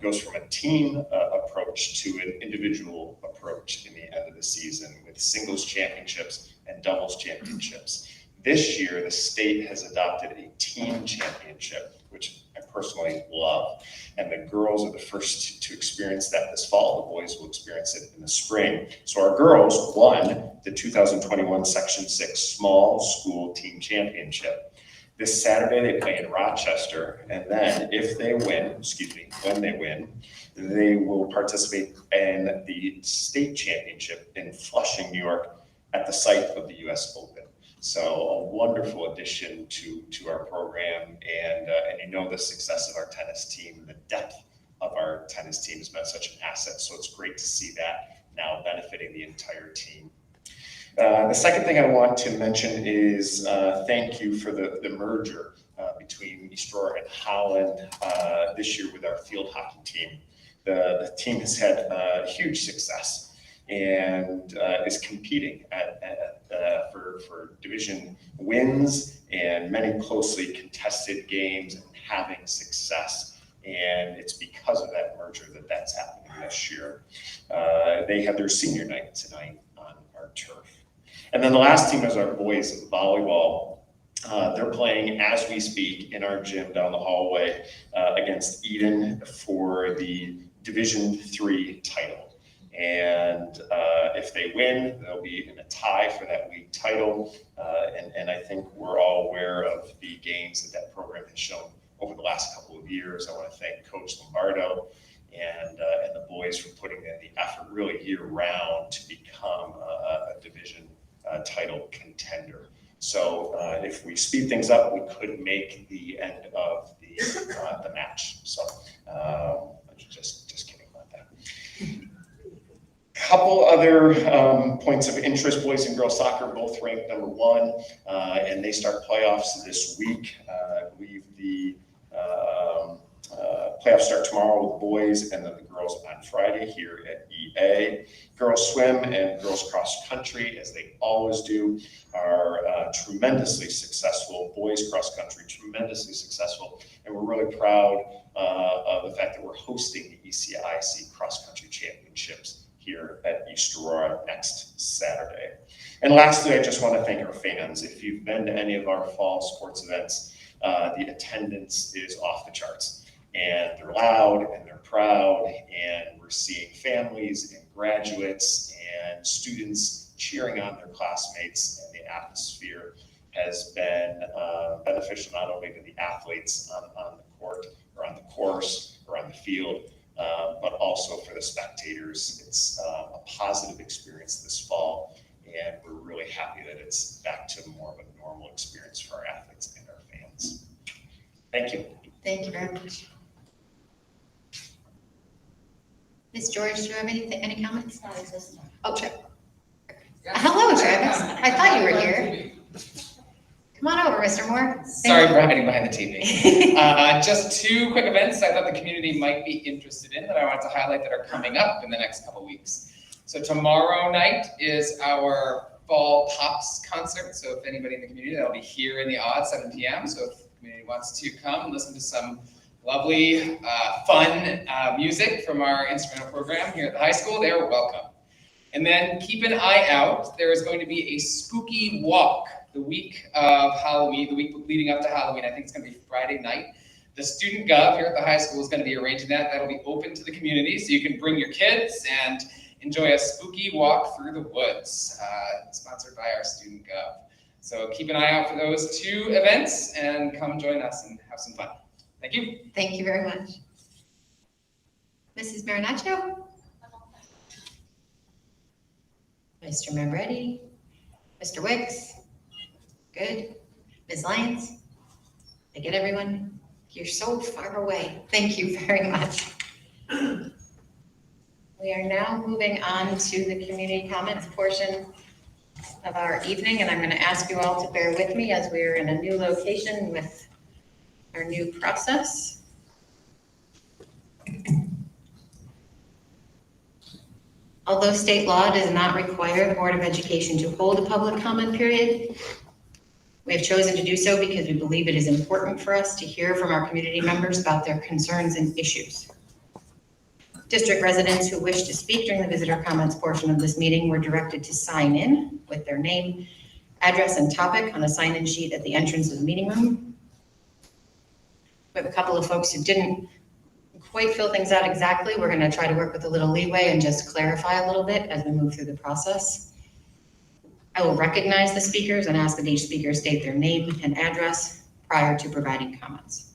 goes from a team approach to an individual approach in the end of the season with singles championships and doubles championships. This year, the state has adopted a team championship, which I personally love. And the girls are the first to experience that this fall. The boys will experience it in the spring. So our girls won the 2021 Section 6 Small School Team Championship. This Saturday, they play in Rochester. And then when they win, they will participate in the state championship in Flushing, New York at the site of the US Open. So a wonderful addition to our program, and the success of our tennis team, the depth of our tennis team has been such an asset. So it's great to see that now benefiting the entire team. The second thing I want to mention is thank you for the merger between East Aurora and Holland this year with our field hockey team. The team has had huge success and is competing for division wins and many closely contested games and having success. And it's because of that merger that's happening this year. They have their senior night tonight on our turf. And then the last team is our boys volleyball. They're playing as we speak in our gym down the hallway against Eden for the Division III title. And if they win, they'll be in a tie for that league title. And I think we're all aware of the gains that program has shown over the last couple of years. I want to thank Coach Lombardo and the boys for putting in the effort really year round to become a division title contender. So if we speed things up, we could make the end of the match. So just kidding about that. Couple other points of interest. Boys and girls soccer both ranked number 1, and they start playoffs this week. I believe the playoffs start tomorrow with the boys and then the girls on Friday here at EA. Girls swim and girls cross country, as they always do, are tremendously successful. Boys cross country, tremendously successful. And we're really proud of the fact that we're hosting the ECIC cross country championships here at East Aurora next Saturday. And lastly, I just want to thank our fans. If you've been to any of our fall sports events, the attendance is off the charts. And they're loud and they're proud, and we're seeing families and graduates and students cheering on their classmates, and the atmosphere has been beneficial not only to the athletes on the court or on the course or on the field, but also for the spectators. It's a positive experience this fall, and we're really happy that it's back to more of a normal experience for our athletes and our fans. Thank you. Thank you very much. Ms. George, do you have any comments? Oh, sure. Hello, Travis. I thought you were here. Come on over, Mr. Moore. Sorry for hiding behind the TV. Just 2 quick events I thought the community might be interested in that I wanted to highlight that are coming up in the next couple weeks. So tomorrow night is our fall Pops concert. So if anybody in the community, that'll be here in the Aud, 7 p.m. So if the community wants to come and listen to some lovely, fun music from our instrumental program here at the high school, they're welcome. And then keep an eye out. There is going to be a spooky walk the week of Halloween, the week leading up to Halloween. I think it's going to be Friday night. The student gov here at the high school is going to be arranging that. That'll be open to the community, so you can bring your kids and enjoy a spooky walk through the woods, sponsored by our student gov. So keep an eye out for those 2 events and come join us and have some fun. Thank you. Thank you very much. Mrs. Marinaccio? Mr. Membretti? Mr. Wicks? Good. Ms. Lyons? I get everyone? You're so far away. Thank you very much. We are now moving on to the community comments portion of our evening, and I'm going to ask you all to bear with me as we're in a new location with our new process. Although state law does not require the Board of Education to hold a public comment period, we have chosen to do so because we believe it is important for us to hear from our community members about their concerns and issues. District residents who wish to speak during the visitor comments portion of this meeting were directed to sign in with their name, address, and topic on a sign-in sheet at the entrance of the meeting room. We have a couple of folks who didn't quite fill things out exactly. We're going to try to work with a little leeway and just clarify a little bit as we move through the process. I will recognize the speakers and ask that each speaker state their name and address prior to providing comments.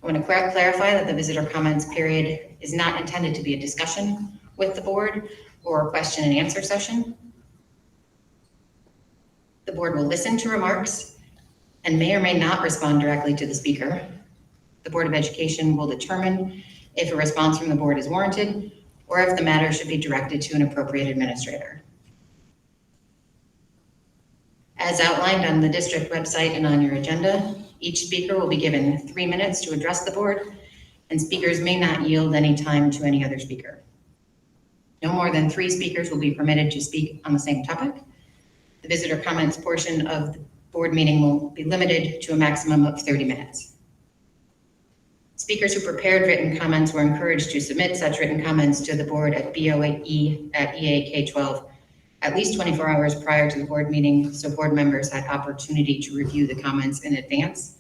I want to clarify that the visitor comments period is not intended to be a discussion with the board or a question and answer session. The board will listen to remarks and may or may not respond directly to the speaker. The Board of Education will determine if a response from the board is warranted or if the matter should be directed to an appropriate administrator. As outlined on the district website and on your agenda, each speaker will be given 3 minutes to address the board, and speakers may not yield any time to any other speaker. No more than 3 speakers will be permitted to speak on the same topic. The visitor comments portion of the board meeting will be limited to a maximum of 30 minutes. Speakers who prepared written comments were encouraged to submit such written comments to the board at BOE@EAK12 at least 24 hours prior to the board meeting, so board members had opportunity to review the comments in advance.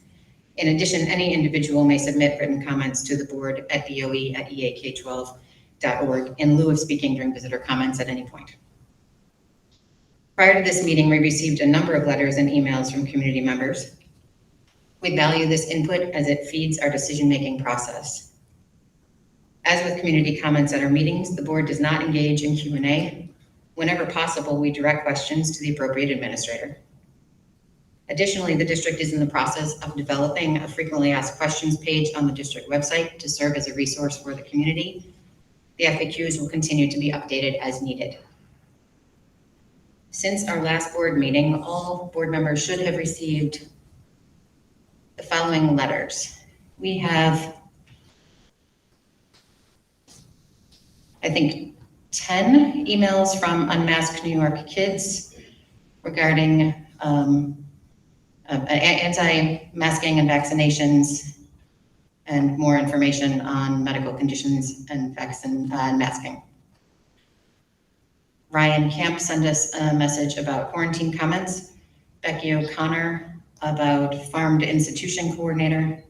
In addition, any individual may submit written comments to the board at BOE@EAK12.org in lieu of speaking during visitor comments at any point. Prior to this meeting, we received a number of letters and emails from community members. We value this input as it feeds our decision-making process. As with community comments at our meetings, the board does not engage in Q&A. Whenever possible, we direct questions to the appropriate administrator. Additionally, the district is in the process of developing a frequently asked questions page on the district website to serve as a resource for the community. The FAQs will continue to be updated as needed. Since our last board meeting, all board members should have received the following letters. We have, I think, 10 emails from Unmasked New York Kids regarding anti-masking and vaccinations and more information on medical conditions and masking. Ryan Camp sent us a message about quarantine comments. Becky O'Connor about farm to institution coordinator.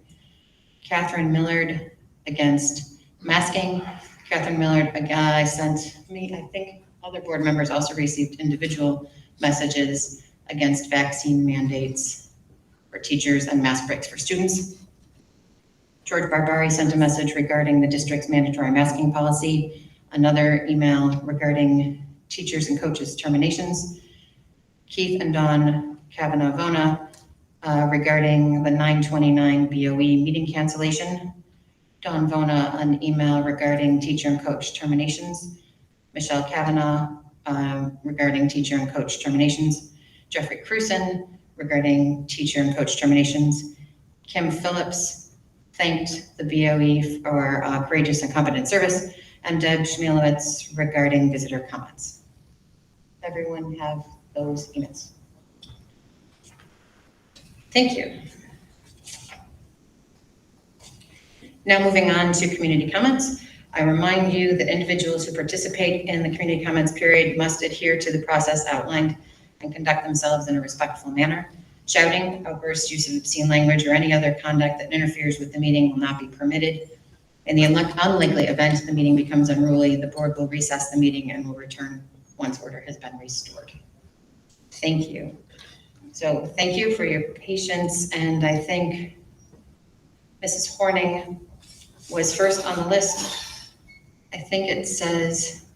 Catherine Millard against masking. Catherine Millard, a guy sent me, I think other board members also received individual messages against vaccine mandates for teachers and mask breaks for students. George Barbari sent a message regarding the district's mandatory masking policy. Another email regarding teachers and coaches terminations. Keith and Dawn Kavanaugh Vonna regarding the 9/29 BOE meeting cancellation. Dawn Vonna, an email regarding teacher and coach terminations. Michelle Kavanaugh regarding teacher and coach terminations. Jeffrey Cruson regarding teacher and coach terminations. Kim Phillips thanked the BOE for courageous and competent service. And Deb Schmielowitz regarding visitor comments. Everyone have those emails? Thank you. Now moving on to community comments. I remind you that individuals who participate in the community comments period must adhere to the process outlined and conduct themselves in a respectful manner. Shouting, outbursts, use of obscene language, or any other conduct that interferes with the meeting will not be permitted. In the unlikely event the meeting becomes unruly, the board will recess the meeting and will return once order has been restored. Thank you. So thank you for your patience, and I think Mrs. Horning was first on the list. I think it says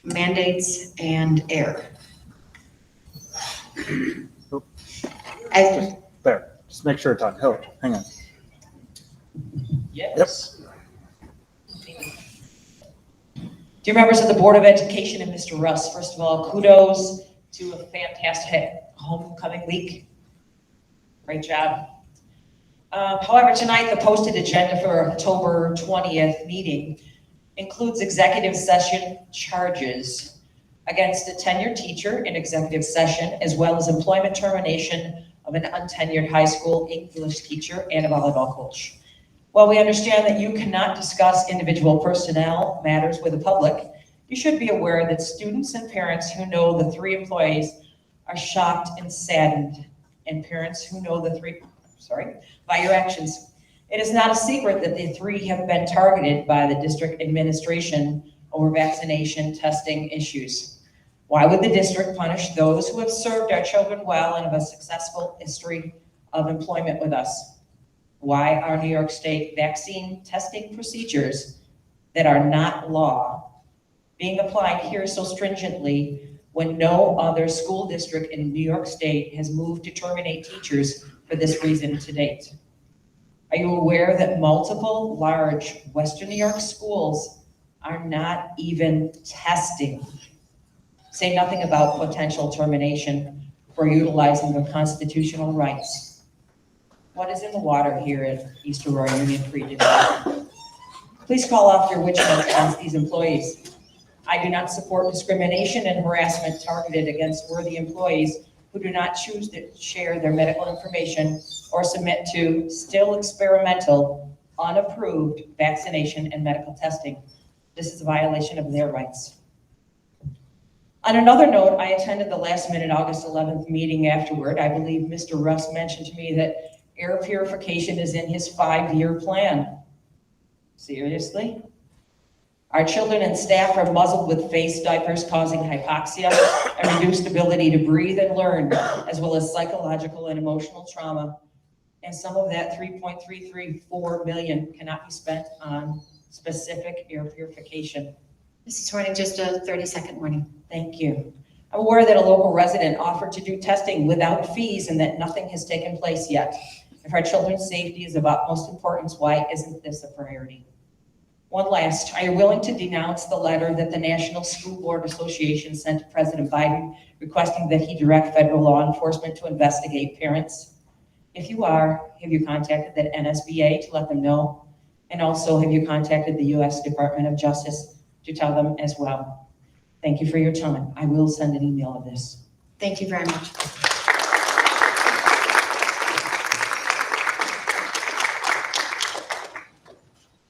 mandates and air. There, just make sure it's on. Oh, hang on. Yes. Dear members of the Board of Education and Mr. Russ, first of all, kudos to a fantastic homecoming week. Great job. However, tonight the posted agenda for October 20th meeting includes executive session charges against a tenured teacher in executive session, as well as employment termination of an untenured high school English teacher and a volleyball coach. While we understand that you cannot discuss individual personnel matters with the public, you should be aware that students and parents who know the three employees are shocked and saddened, and parents who know the three, by your actions. It is not a secret that the three have been targeted by the district administration over vaccination testing issues. Why would the district punish those who have served our children well and have a successful history of employment with us? Why are New York State vaccine testing procedures that are not law being applied here so stringently when no other school district in New York State has moved to terminate teachers for this reason to date? Are you aware that multiple large Western New York schools are not even testing? Say nothing about potential termination for utilizing their constitutional rights. What is in the water here at East Aurora Union Free District? Please call off your witch hunt against these employees. I do not support discrimination and harassment targeted against worthy employees who do not choose to share their medical information or submit to still experimental, unapproved vaccination and medical testing. This is a violation of their rights. On another note, I attended the last minute August 11th meeting afterward. I believe Mr. Russ mentioned to me that air purification is in his 5-year plan. Seriously? Our children and staff are muzzled with face diapers causing hypoxia and reduced ability to breathe and learn, as well as psychological and emotional trauma. And some of that $3.334 million cannot be spent on specific air purification. Mrs. Horning, just a 30-second warning. Thank you. I'm aware that a local resident offered to do testing without fees and that nothing has taken place yet. If our children's safety is of utmost importance, why isn't this a priority? One last, are you willing to denounce the letter that the National School Board Association sent to President Biden requesting that he direct federal law enforcement to investigate parents? If you are, have you contacted the NYSSBA to let them know? And also, have you contacted the U.S. Department of Justice to tell them as well? Thank you for your time. I will send an email of this. Thank you very much.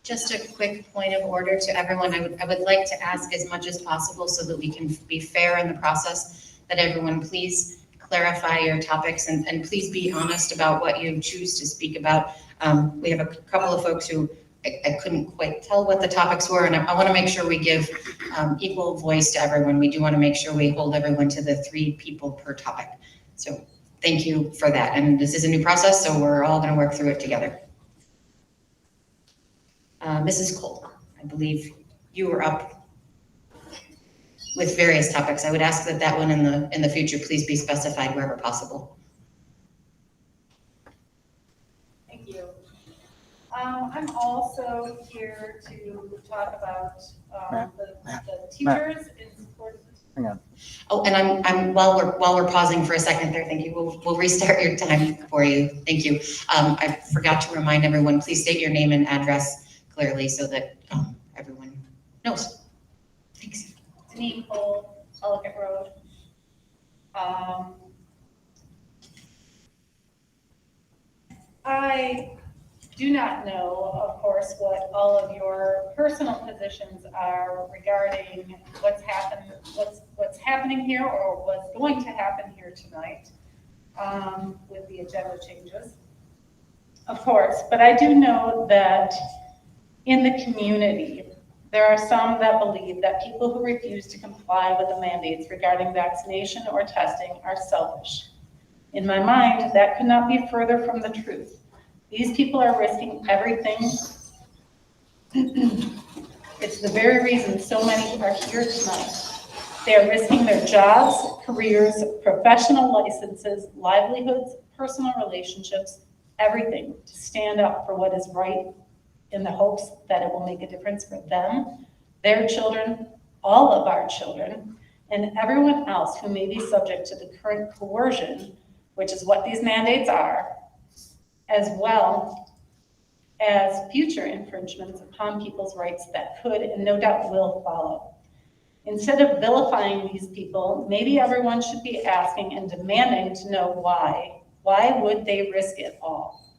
Just a quick point of order to everyone. I would like to ask as much as possible so that we can be fair in the process, that everyone please clarify your topics and please be honest about what you choose to speak about. We have a couple of folks who I couldn't quite tell what the topics were, and I want to make sure we give equal voice to everyone. We do want to make sure we hold everyone to the 3 people per topic. So thank you for that. And this is a new process, so we're all going to work through it together. Mrs. Cole, I believe you were up with various topics. I would ask that one in the future, please be specified wherever possible. Thank you. I'm also here to talk about the teachers in support of this. Hang on. Oh, and I'm while we're pausing for a second there, thank you. We'll restart your time for you. Thank you. I forgot to remind everyone, please state your name and address clearly so that everyone knows. Thanks. Denise Cole, Ellicott Road. I do not know, of course, what all of your personal positions are regarding what's happening here or what's going to happen here tonight with the agenda changes, of course. But I do know that in the community, there are some that believe that people who refuse to comply with the mandates regarding vaccination or testing are selfish. In my mind, that could not be further from the truth. These people are risking everything. It's the very reason so many are here tonight. They are risking their jobs, careers, professional licenses, livelihoods, personal relationships, everything to stand up for what is right in the hopes that it will make a difference for them, their children, all of our children, and everyone else who may be subject to the current coercion, which is what these mandates are, as well as future infringements upon people's rights that could and no doubt will follow. Instead of vilifying these people, maybe everyone should be asking and demanding to know why. Why would they risk it all?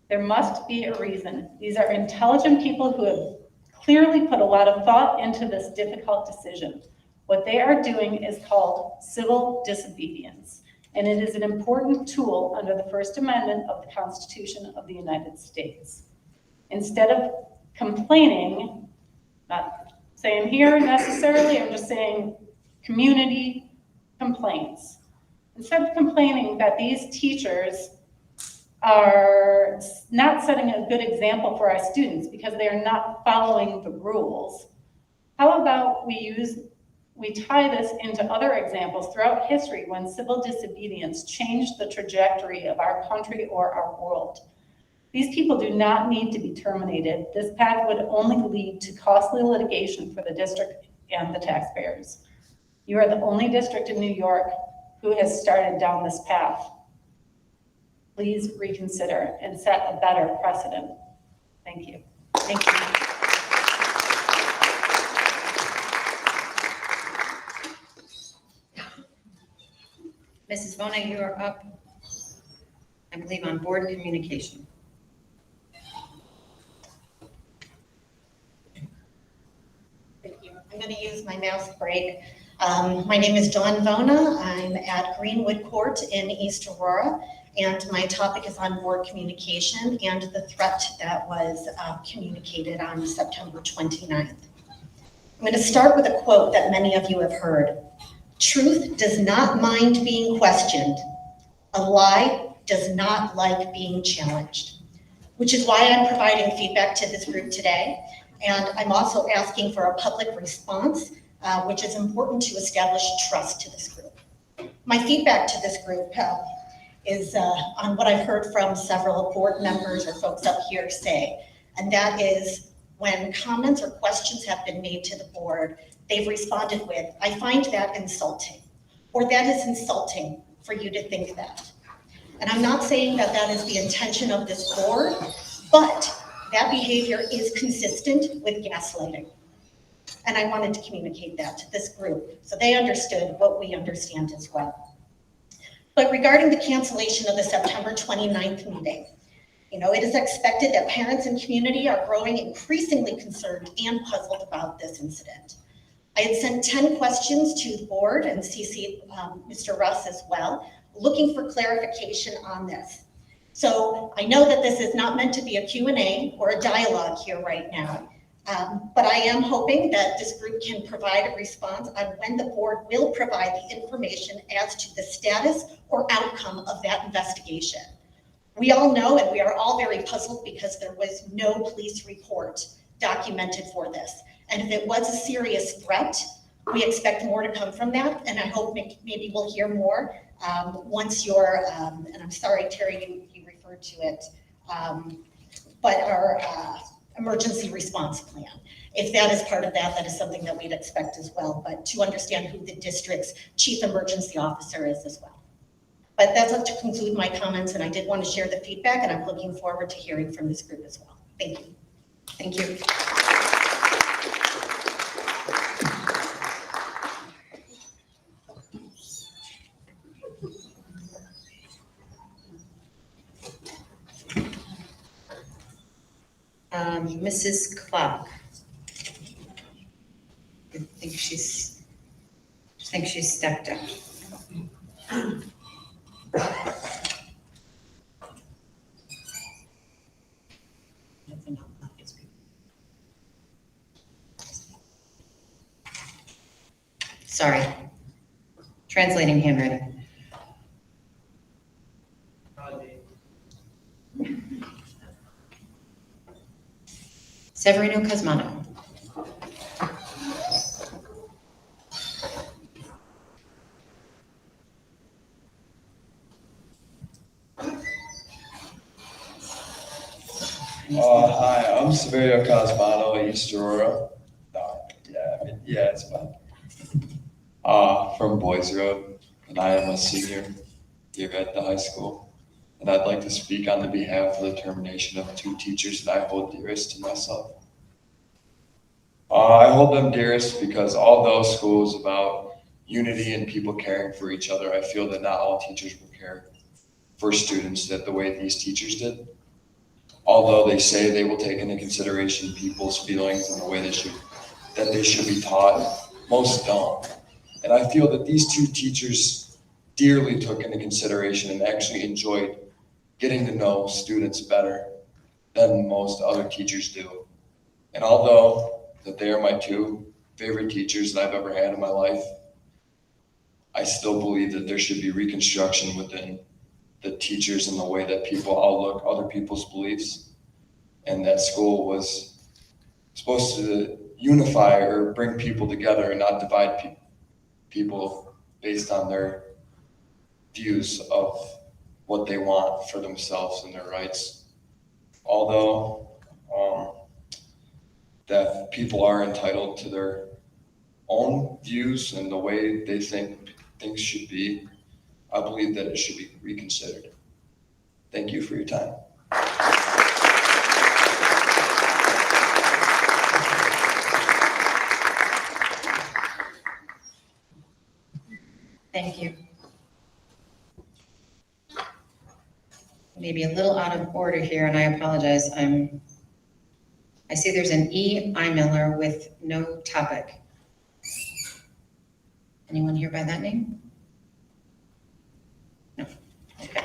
There must be a reason. These are intelligent people who have clearly put a lot of thought into this difficult decision. What they are doing is called civil disobedience, and it is an important tool under the First Amendment of the Constitution of the United States. Instead of complaining, not saying here necessarily, I'm just saying community complaints. Instead of complaining that these teachers are not setting a good example for our students because they are not following the rules, how about we tie this into other examples throughout history when civil disobedience changed the trajectory of our country or our world. These people do not need to be terminated. This path would only lead to costly litigation for the district and the taxpayers. You are the only district in New York who has started down this path. Please reconsider and set a better precedent. Thank you. Thank you. Mrs. Vonna, you are up, I believe, on board communication. Thank you. I'm going to use my mouse break. My name is Dawn Vonna. I'm at Greenwood Court in East Aurora, and my topic is on board communication and the threat that was communicated on September 29th. I'm going to start with a quote that many of you have heard. Truth does not mind being questioned. A lie does not like being challenged, which is why I'm providing feedback to this group today. And I'm also asking for a public response, which is important to establish trust to this group. My feedback to this group is on what I've heard from several board members or folks up here say, and that is when comments or questions have been made to the board, they've responded with, I find that insulting, or that is insulting for you to think that. And I'm not saying that that is the intention of this board, but that behavior is consistent with gaslighting. And I wanted to communicate that to this group so they understood what we understand as well. But regarding the cancellation of the September 29th meeting, it is expected that parents and community are growing increasingly concerned and puzzled about this incident. I had sent 10 questions to the board and CC'd Mr. Russ as well, looking for clarification on this. So I know that this is not meant to be a Q&A or a dialogue here right now, but I am hoping that this group can provide a response on when the board will provide the information as to the status or outcome of that investigation. We all know, and we are all very puzzled because there was no police report documented for this. And if it was a serious threat, we expect more to come from that. And I hope maybe we'll hear more once your, and I'm sorry, Terry, you referred to it, but our emergency response plan. If that is part of that, that is something that we'd expect as well, but to understand who the district's chief emergency officer is as well. But that's up to conclude my comments, and I did want to share the feedback, and I'm looking forward to hearing from this group as well. Thank you. Thank you. Mrs. Clark. I think she's stepped up. Sorry. Translating handwriting. Severino Cosmano. Hi, I'm Severino Cosmano, East Aurora. Yeah, it's fine. From Boys Road, and I am a senior here at the high school. And I'd like to speak on the behalf of the termination of 2 teachers that I hold dearest to myself. I hold them dearest because although school is about unity and people caring for each other, I feel that not all teachers will care for students that the way these teachers did. Although they say they will take into consideration people's feelings and the way that they should be taught, most don't. And I feel that these 2 teachers dearly took into consideration and actually enjoyed getting to know students better than most other teachers do. And although that they are my 2 favorite teachers that I've ever had in my life, I still believe that there should be reconstruction within the teachers and the way that people outlook other people's beliefs, and that school was supposed to unify or bring people together and not divide people based on their views of what they want for themselves and their rights. Although that people are entitled to their own views and the way they think things should be, I believe that it should be reconsidered. Thank you for your time. Thank you. Maybe a little out of order here, and I apologize. I see there's an E. I. Miller with no topic. Anyone here by that name? No. Okay.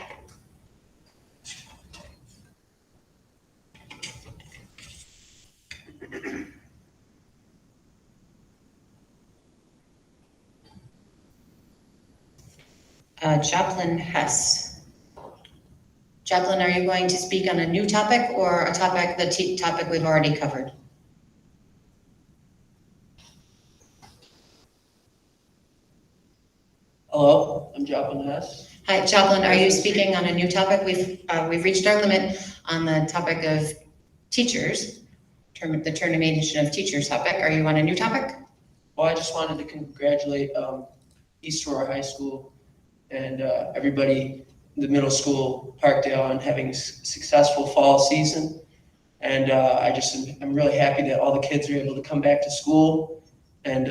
Joplin Hess. Joplin, are you going to speak on a new topic or a topic, the topic we've already covered? Hello, I'm Joplin Hess. Hi, Joplin, are you speaking on a new topic? We've reached our limit on the topic of teachers, the termination of teachers topic. Are you on a new topic? Well, I just wanted to congratulate East Aurora High School and everybody in the middle school, Parkdale, on having a successful fall season. And I'm really happy that all the kids are able to come back to school and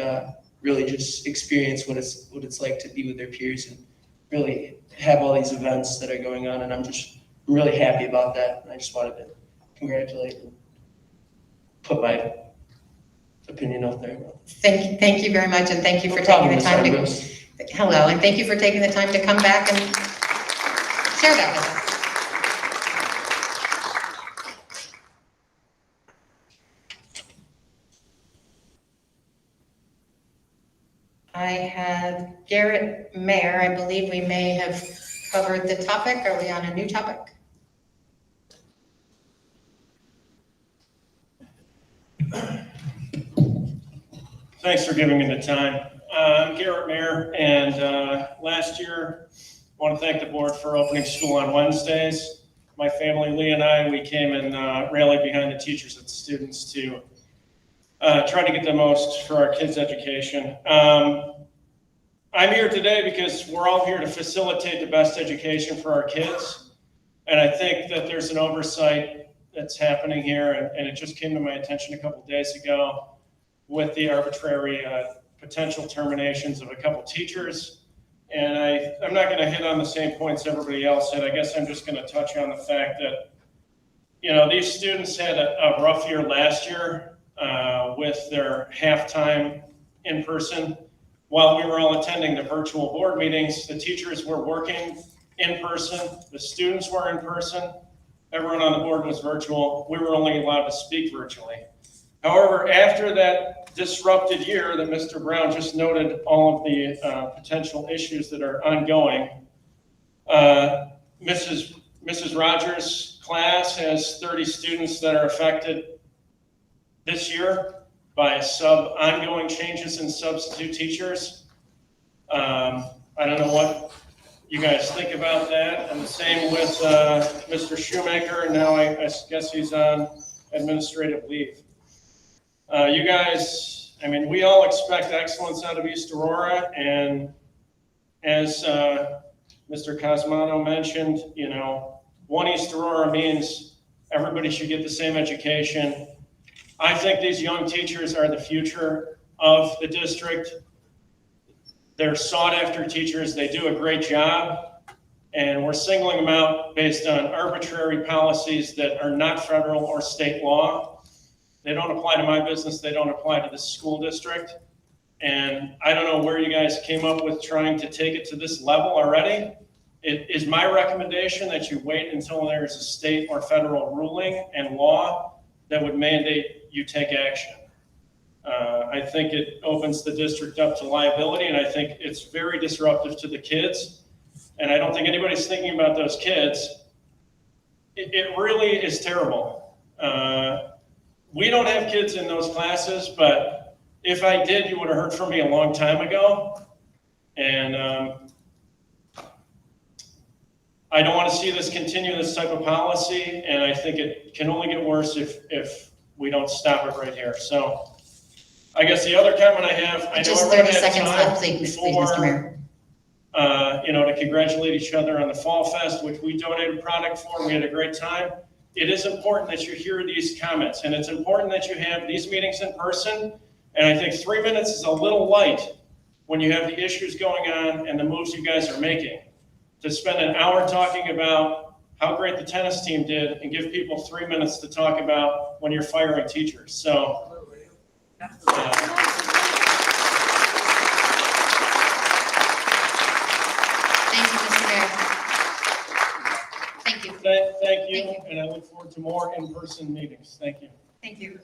really just experience what it's like to be with their peers and really have all these events that are going on. And I'm really happy about that. And I just wanted to congratulate and put my opinion out there. Thank you very much, and thank you for taking the time to. Hello, and thank you for taking the time to come back and share that with us. I have Garrett Mayer. I believe we may have covered the topic. Are we on a new topic? Thanks for giving me the time. I'm Garrett Mayer, and last year, I want to thank the board for opening school on Wednesdays. My family, Lee and I, we came and rallied behind the teachers and students to try to get the most for our kids' education. I'm here today because we're all here to facilitate the best education for our kids. And I think that there's an oversight that's happening here, and it just came to my attention a couple days ago with the arbitrary potential terminations of a couple teachers. And I'm not going to hit on the same points everybody else hit. I guess I'm just going to touch on the fact that these students had a rough year last year with their halftime in person. While we were all attending the virtual board meetings, the teachers were working in person, the students were in person, everyone on the board was virtual. We were only allowed to speak virtually. However, after that disrupted year that Mr. Brown just noted all of the potential issues that are ongoing, Mrs. Rogers' class has 30 students that are affected this year by ongoing changes in substitute teachers. I don't know what you guys think about that. And the same with Mr. Shoemaker, and now I guess he's on administrative leave. You guys, we all expect excellence out of East Aurora, and as Mr. Cosmano mentioned, one East Aurora means everybody should get the same education. I think these young teachers are the future of the district. They're sought after teachers. They do a great job, and we're singling them out based on arbitrary policies that are not federal or state law. They don't apply to my business. They don't apply to the school district. And I don't know where you guys came up with trying to take it to this level already. It is my recommendation that you wait until there's a state or federal ruling and law that would mandate you take action. I think it opens the district up to liability, and I think it's very disruptive to the kids. And I don't think anybody's thinking about those kids. It really is terrible. We don't have kids in those classes, but if I did, you would have heard from me a long time ago. And I don't want to see this continue, this type of policy, and I think it can only get worse if we don't stop it right here. So I guess the other comment I have, I know Just everyone 30 had seconds time left, please, Mr. Mayor. to congratulate each other on the Fall Fest, which we donated product for. We had a great time. It is important that you hear these comments, and it's important that you have these meetings in person. And I think 3 minutes is a little light when you have the issues going on and the moves you guys are making. To spend an hour talking about how great the tennis team did and give people 3 minutes to talk about when you're firing teachers. So. Thank you, Mr. Mayor. Thank you. Thank you, and I look forward to more in-person meetings. Thank you. Thank you.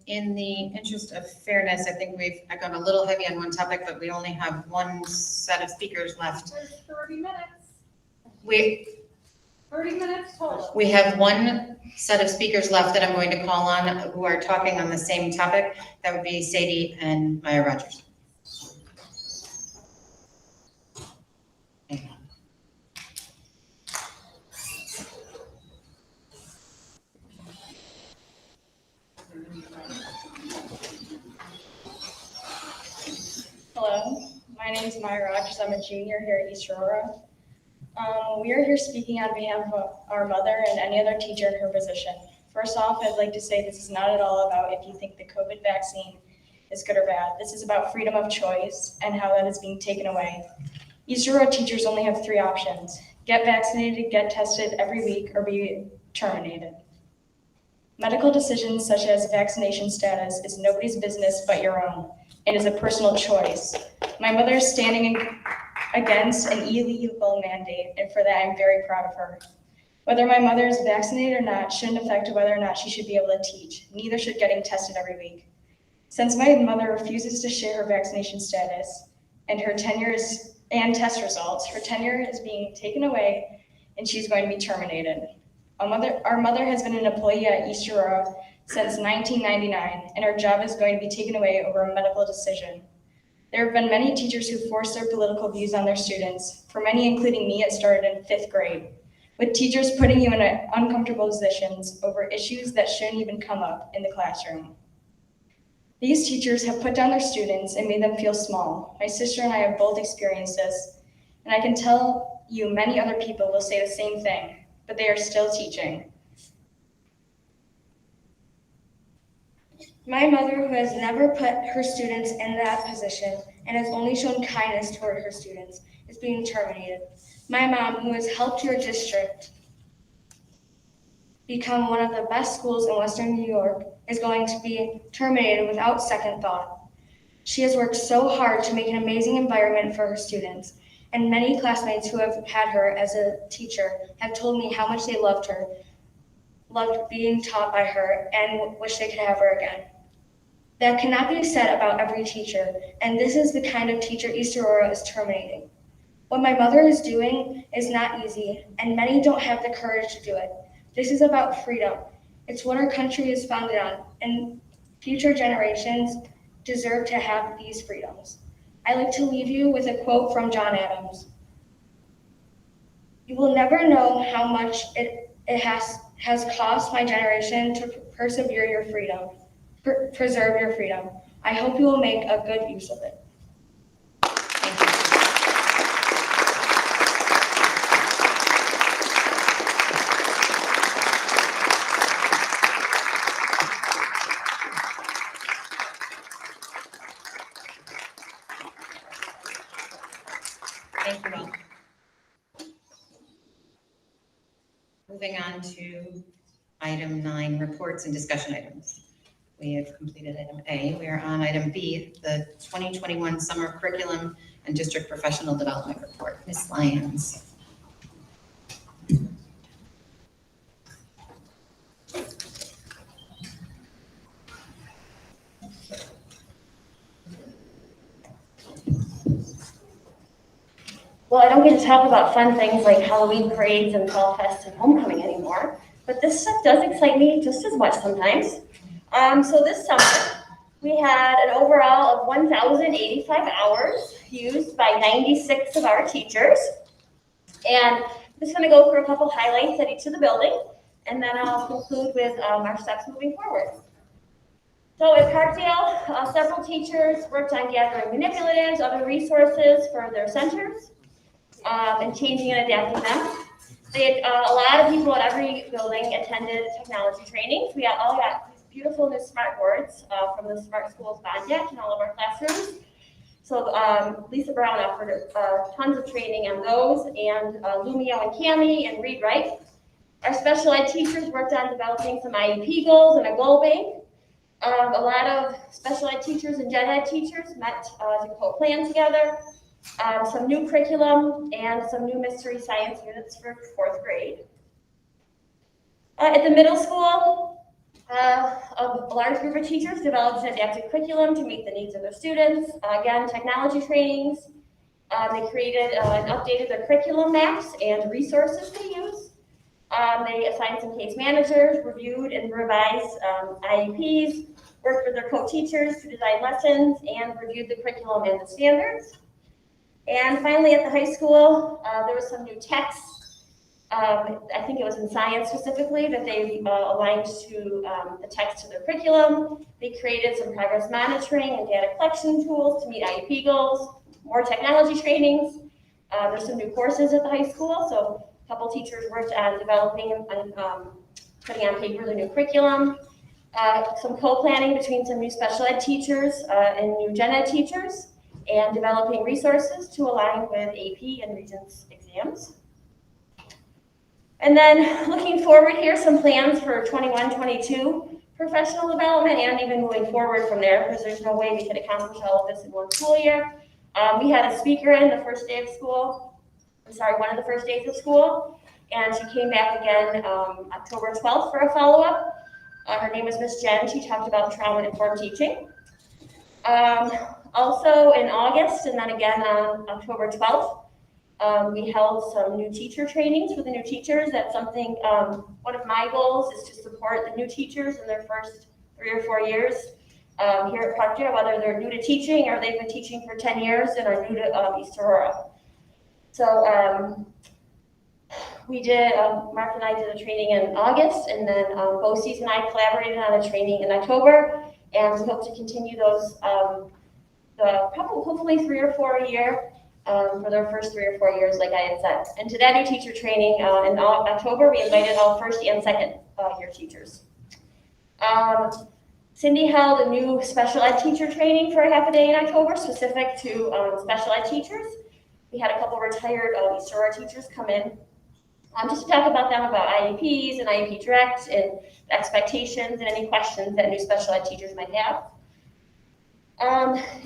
In the interest of fairness, I think I've gone a little heavy on one topic, but we only have one set of speakers left. There's 30 minutes. 30 minutes total. We have one set of speakers left that I'm going to call on who are talking on the same topic. That would be Sadie and Maya Rogers. Hello, my name is Maya Rogers. I'm a junior here at East Aurora. We are here speaking on behalf of our mother and any other teacher in her position. First off, I'd like to say this is not at all about if you think the COVID vaccine is good or bad. This is about freedom of choice and how that is being taken away. East Aurora teachers only have 3 options: get vaccinated, get tested every week, or be terminated. Medical decisions such as vaccination status is nobody's business but your own, and is a personal choice. My mother is standing against an illegal mandate, and for that I'm very proud of her. Whether my mother is vaccinated or not shouldn't affect whether or not she should be able to teach. Neither should getting tested every week. Since my mother refuses to share her vaccination status and her and test results, her tenure is being taken away and she's going to be terminated. Our mother has been an employee at East Aurora since 1999, and her job is going to be taken away over a medical decision. There have been many teachers who forced their political views on their students. For many, including me, it started in 5th grade, with teachers putting you in uncomfortable positions over issues that shouldn't even come up in the classroom. These teachers have put down their students and made them feel small. My sister and I have both experienced this, and I can tell you many other people will say the same thing, but they are still teaching. My mother, who has never put her students in that position and has only shown kindness toward her students, is being terminated. My mom, who has helped your district become one of the best schools in Western New York, is going to be terminated without second thought. She has worked so hard to make an amazing environment for her students, and many classmates who have had her as a teacher have told me how much they loved her, loved being taught by her, and wish they could have her again. That cannot be said about every teacher, and this is the kind of teacher East Aurora is terminating. What my mother is doing is not easy, and many don't have the courage to do it. This is about freedom. It's what our country is founded on, and future generations deserve to have these freedoms. I like to leave you with a quote from John Adams. You will never know how much it has cost my generation to persevere your freedom, preserve your freedom. I hope you will make a good use of it. Thank you all. Moving on to item 9, reports and discussion items. We have completed item A. We are on item B, the 2021 Summer Curriculum and District Professional Development Report. Ms. Lyons. Well, I don't get to talk about fun things like Halloween parades and Fall Fest and homecoming anymore, but this stuff does excite me just as much sometimes. So this summer, we had an overall of 1,085 hours used by 96 of our teachers. And I'm just gonna go through a couple highlights at each of the buildings, and then I'll conclude with our steps moving forward. So at Parkdale, several teachers worked on gathering manipulatives, other resources for their centers, and changing and adapting them. They had, a lot of people at every building attended technology trainings. We all got these beautiful new smart boards from the Smart Schools Bond Act in all of our classrooms. So Lisa Brown offered tons of training on those, and Lumio and Cami and Reed Wright. Our special ed teachers worked on developing some IEP goals and a goal bank. A lot of special ed teachers and gen ed teachers met to co-plan together. Some new curriculum and some new mystery science units for 4th grade. At the middle school, a large group of teachers developed an adaptive curriculum to meet the needs of their students. Again, technology trainings. They created and updated their curriculum maps and resources to use. They assigned some case managers, reviewed and revised IEPs, worked with their co-teachers to design lessons, and reviewed the curriculum and the standards. And finally, at the high school, there was some new text. I think it was in science specifically that they aligned to the text to their curriculum. They created some progress monitoring and data collection tools to meet IEP goals, more technology trainings. There's some new courses at the high school, so a couple teachers worked on developing and putting on paper the new curriculum. Some co-planning between some new special ed teachers and new gen ed teachers, and developing resources to align with AP and Regents exams. And then looking forward here, some plans for 21-22 professional development and even moving forward from there, because there's no way we could accomplish all of this in one school year. We had a speaker in the first day of school, one of the first days of school, and she came back again October 12th for a follow-up. Her name is Miss Jen. She talked about trauma-informed teaching. Also in August, and then again on October 12th, we held some new teacher trainings for the new teachers. That's something, one of my goals is to support the new teachers in their first 3 or 4 years here at Parkdale, whether they're new to teaching or they've been teaching for 10 years and are new to East Aurora. So we did, Mark and I did a training in August, and then BOCES and I collaborated on a training in October, and we hope to continue those hopefully 3 or 4 a year for their first 3 or 4 years, like I had said. And to that new teacher training in October, we invited all first and second year teachers. Cindy held a new special ed teacher training for a half a day in October, specific to special ed teachers. We had a couple retired East Aurora teachers come in just to talk about them, about IEPs and IEP Direct and expectations and any questions that new special ed teachers might have.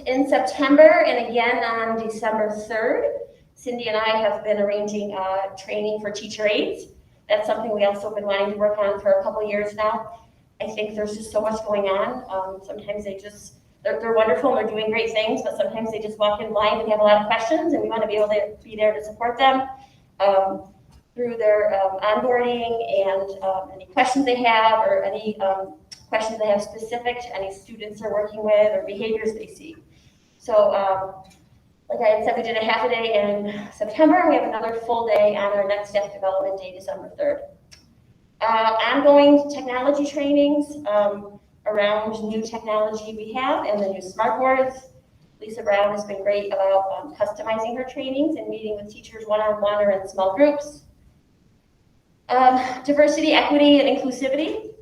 In September and again on December 3rd, Cindy and I have been arranging training for teacher aides. That's something we also have been wanting to work on for a couple years now. I think there's just so much going on. Sometimes they're wonderful and they're doing great things, but sometimes they just walk in blind and have a lot of questions, and we want to be able to be there to support them through their onboarding and any questions they have or any questions they have specific to any students they're working with or behaviors they see. So like I had said, we did a half a day in September. We have another full day on our next staff development day, December 3rd. Ongoing technology trainings around new technology we have and the new smart boards. Lisa Brown has been great about customizing her trainings and meeting with teachers one-on-one or in small groups. Diversity, equity, and inclusivity.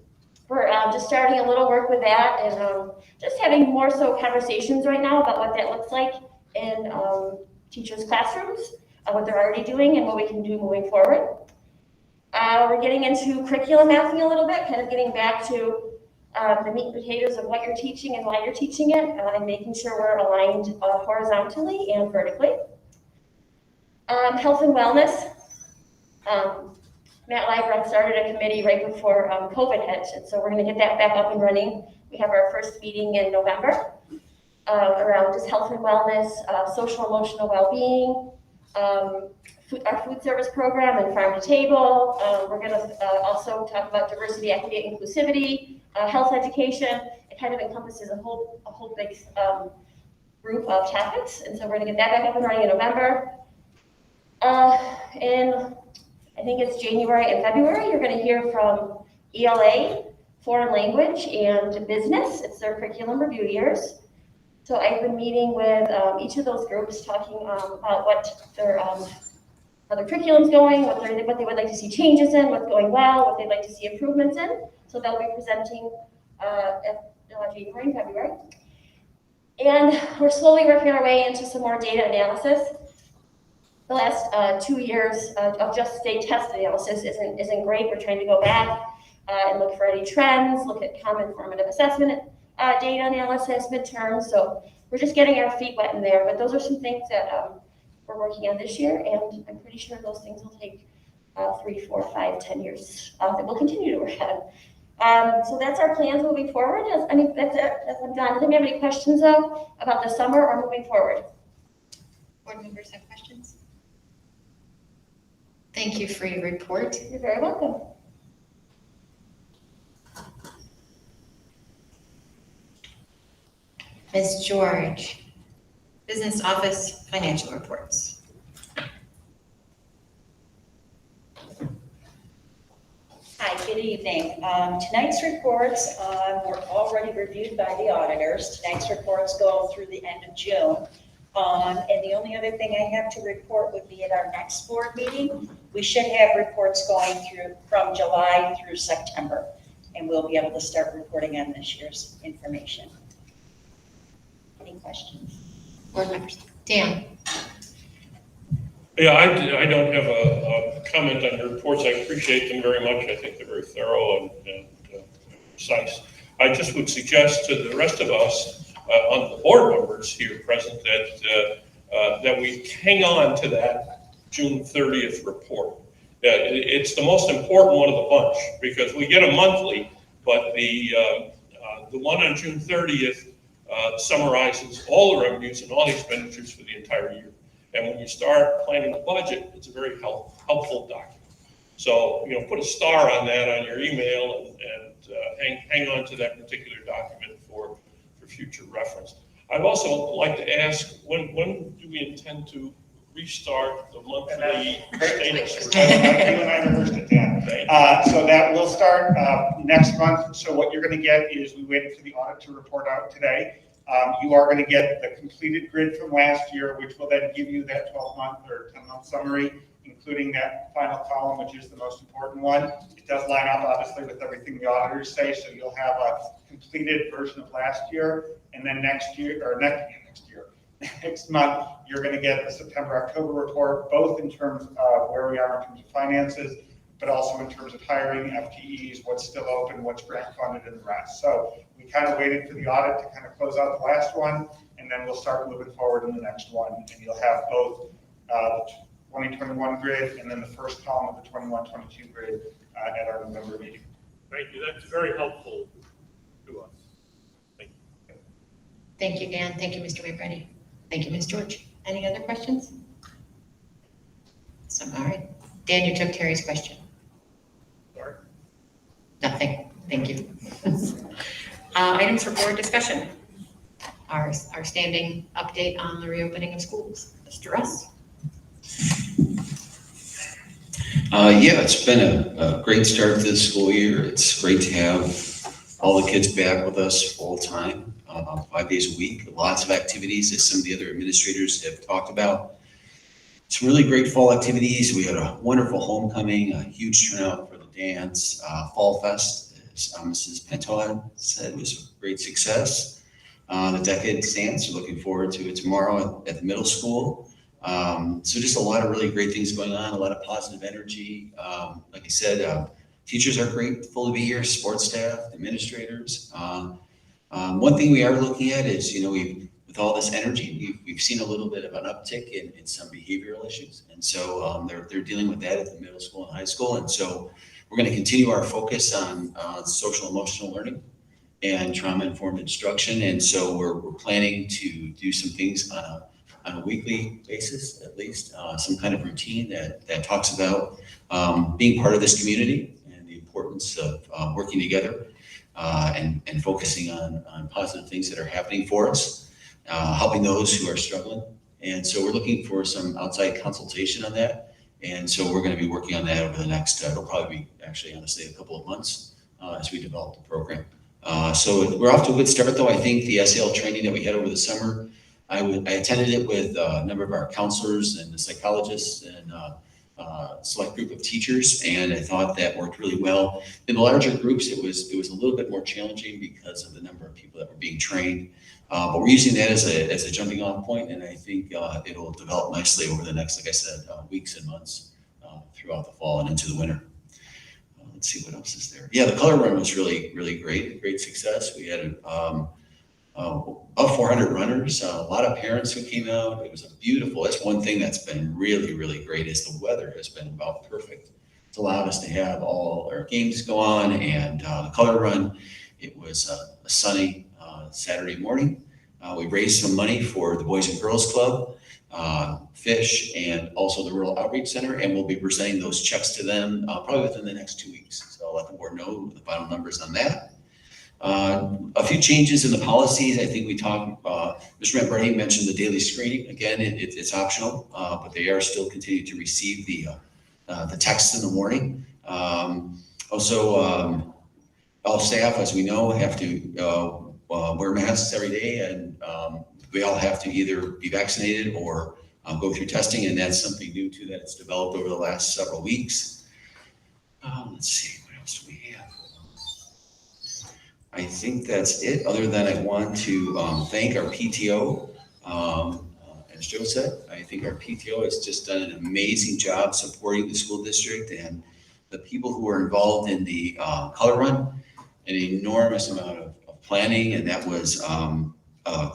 We're just starting a little work with that and just having more so conversations right now about what that looks like in teachers' classrooms, what they're already doing and what we can do moving forward. We're getting into curriculum mapping a little bit, kind of getting back to the meat and potatoes of what you're teaching and why you're teaching it, and making sure we're aligned horizontally and vertically. Health and wellness. Matt Liebrecht started a committee right before COVID hit, and so we're going to get that back up and running. We have our first meeting in November around just health and wellness, social emotional well-being, our food service program and farm to table. We're going to also talk about diversity, equity, and inclusivity, health education. It kind of encompasses a whole big group of topics, and so we're going to get that back up and running in November. In I think it's January and February, you're going to hear from ELA, foreign language, and business. It's their curriculum review years. So I've been meeting with each of those groups, talking about what their how their curriculum's going, what they would like to see changes in, what's going well, what they'd like to see improvements in. So they'll be presenting at January and February. And we're slowly working our way into some more data analysis. The last 2 years of just state test analysis isn't great. We're trying to go back and look for any trends, look at common formative assessment data analysis, midterms. So we're just getting our feet wet in there. But those are some things that we're working on this year, and I'm pretty sure those things will take 3, 4, 5, 10 years that we'll continue to work on. So that's our plans moving forward. That's it. I'm done. Does anybody have any questions though about the summer or moving forward? Board members have questions? Thank you for your report. You're very welcome. Ms. George, Business Office Financial Reports. Hi, good evening. Tonight's reports were already reviewed by the auditors. Tonight's reports go through the end of June. And the only other thing I have to report would be at our next board meeting. We should have reports going through from July through September, and we'll be able to start reporting on this year's information. Any questions? Board members. Dan. Yeah, I don't have a comment on the reports. I appreciate them very much. I think they're very thorough and precise. I just would suggest to the rest of us on the board members here present that we hang on to that June 30th report. It's the most important one of the bunch because we get a monthly, but the one on June 30th summarizes all the revenues and all the expenditures for the entire year. And when you start planning the budget, it's a very helpful document. So, put a star on that on your email and hang on to that particular document for future reference. I'd also like to ask, when do we intend to restart the monthly status? You and I rehearsed it, Dan. So that will start next month. So what you're going to get is we waited for the audit to report out today. You are going to get the completed grid from last year, which will then give you that 12-month or 10-month summary including that final column, which is the most important one. It does line up obviously with everything the auditors say, so you'll have a completed version of last year, and then next month, you're going to get the September-October report, both in terms of where we are in terms of finances, but also in terms of hiring, FTEs, what's still open, what's grant funded, and the rest. So we kind of waited for the audit to kind of close out the last one, and then we'll start moving forward in the next one, and you'll have both the 2021 grid and then the first column of the 21-22 grid at our November meeting. Thank you. That's very helpful to us. Thank you. Thank you, Dan. Thank you, Mr. Webrady. Thank you, Ms. George. Any other questions? So, all right. Dan, you took Terry's question. Sorry. Nothing. Thank you. Items for board discussion. Our standing update on the reopening of schools. Mr. Russ? Yeah, it's been a great start to the school year. It's great to have all the kids back with us full time, 5 days a week. Lots of activities, as some of the other administrators have talked about. Some really great fall activities. We had a wonderful homecoming, a huge turnout for the dance. Fall Fest, as Mrs. Pantoja said, was a great success. The Decades Dance, we're looking forward to it tomorrow at the middle school. So just a lot of really great things going on, a lot of positive energy. Like I said, teachers are grateful to be here, support staff, administrators. One thing we are looking at is, with all this energy, we've seen a little bit of an uptick in some behavioral issues. And so they're dealing with that at the middle school and high school. And so we're going to continue our focus on social emotional learning and trauma-informed instruction. And so we're planning to do some things on a weekly basis, at least, some kind of routine that talks about being part of this community and the importance of working together and focusing on positive things that are happening for us, helping those who are struggling. And so we're looking for some outside consultation on that. And so we're going to be working on that over the next, it'll probably be actually, honestly, a couple of months as we develop the program. So we're off to a good start, though. I think the SEL training that we had over the summer, I attended it with a number of our counselors and the psychologists and a select group of teachers, and I thought that worked really well. In the larger groups, it was a little bit more challenging because of the number of people that were being trained. But we're using that as a jumping off point, and I think it'll develop nicely over the next, like I said, weeks and months throughout the fall and into the winter. Let's see what else is there. Yeah, the color run was really, really great success. We had about 400 runners, a lot of parents who came out. It was beautiful. That's one thing that's been really, really great is the weather has been about perfect. It's allowed us to have all our games go on, and the color run, it was a sunny Saturday morning. We raised some money for the Boys and Girls Club, Fish, and also the Rural Outreach Center, and we'll be presenting those checks to them probably within the next 2 weeks. So I'll let the board know the final numbers on that. A few changes in the policies. I think we talked, Mr. Webrady mentioned the daily screening. Again, it's optional, but they are still continuing to receive the text in the morning. Also, all staff, as we know, have to wear masks every day, and we all have to either be vaccinated or go through testing, and that's something new too that's developed over the last several weeks. Let's see, what else do we have? I think that's it, other than I want to thank our PTO. As Joe said, I think our PTO has just done an amazing job supporting the school district and the people who are involved in the color run, an enormous amount of planning, and that was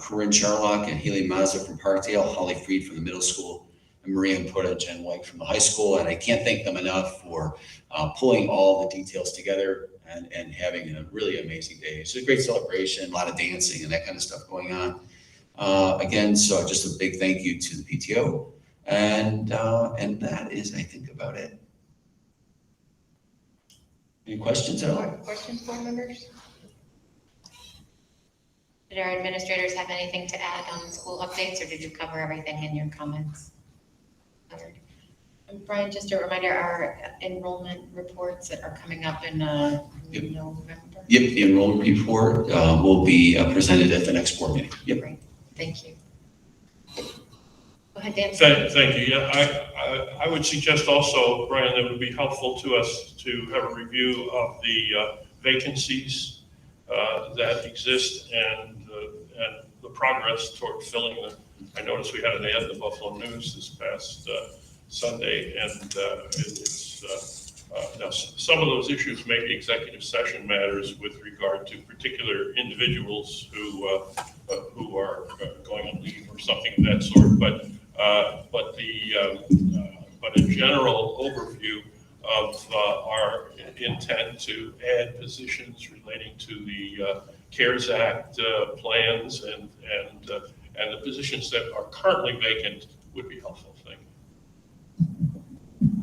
Corinne Charlock and Haley Mazza from Parkdale, Holly Freed from the middle school, and Maria Importa and Jen White from the high school. And I can't thank them enough for pulling all the details together and having a really amazing day. It's a great celebration, a lot of dancing and that kind of stuff going on. Again, so just a big thank you to the PTO. And that is, I think, about it. Any questions at all? Questions, board members? Did our administrators have anything to add on school updates, or did you cover everything in your comments? Covered. And Brian, just a reminder, our enrollment reports that are coming up in November? Yep, the enrollment report will be presented at the next board meeting. Yep. Great, thank you. Go ahead, Dan. Thank you. Yeah, I would suggest also, Brian, that it would be helpful to us to have a review of the vacancies that exist and the progress toward filling them. I noticed we had an ad in the Buffalo News this past Sunday, and now some of those issues may be executive session matters with regard to particular individuals who are going on leave or something of that sort. But a general overview of our intent to add positions relating to the CARES Act plans and the positions that are currently vacant would be helpful. Thank you.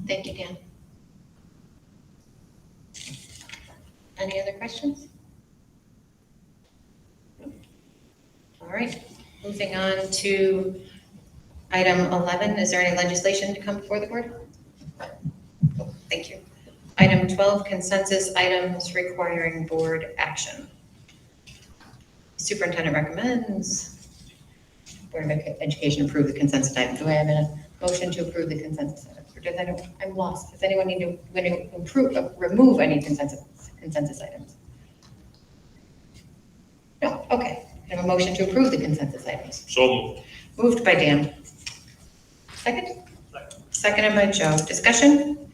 Thank you, Dan. Any other questions? All right, moving on to item 11. Is there any legislation to come before the board? Thank you. Item 12, consensus items requiring board action. Superintendent recommends Board of Education approve the consensus item. Do I have a motion to approve the consensus items? Or I'm lost. Does anyone need to remove any consensus items? No, okay. I have a motion to approve the consensus items. So moved. Moved by Dan. Second? Seconded by Joe. Discussion?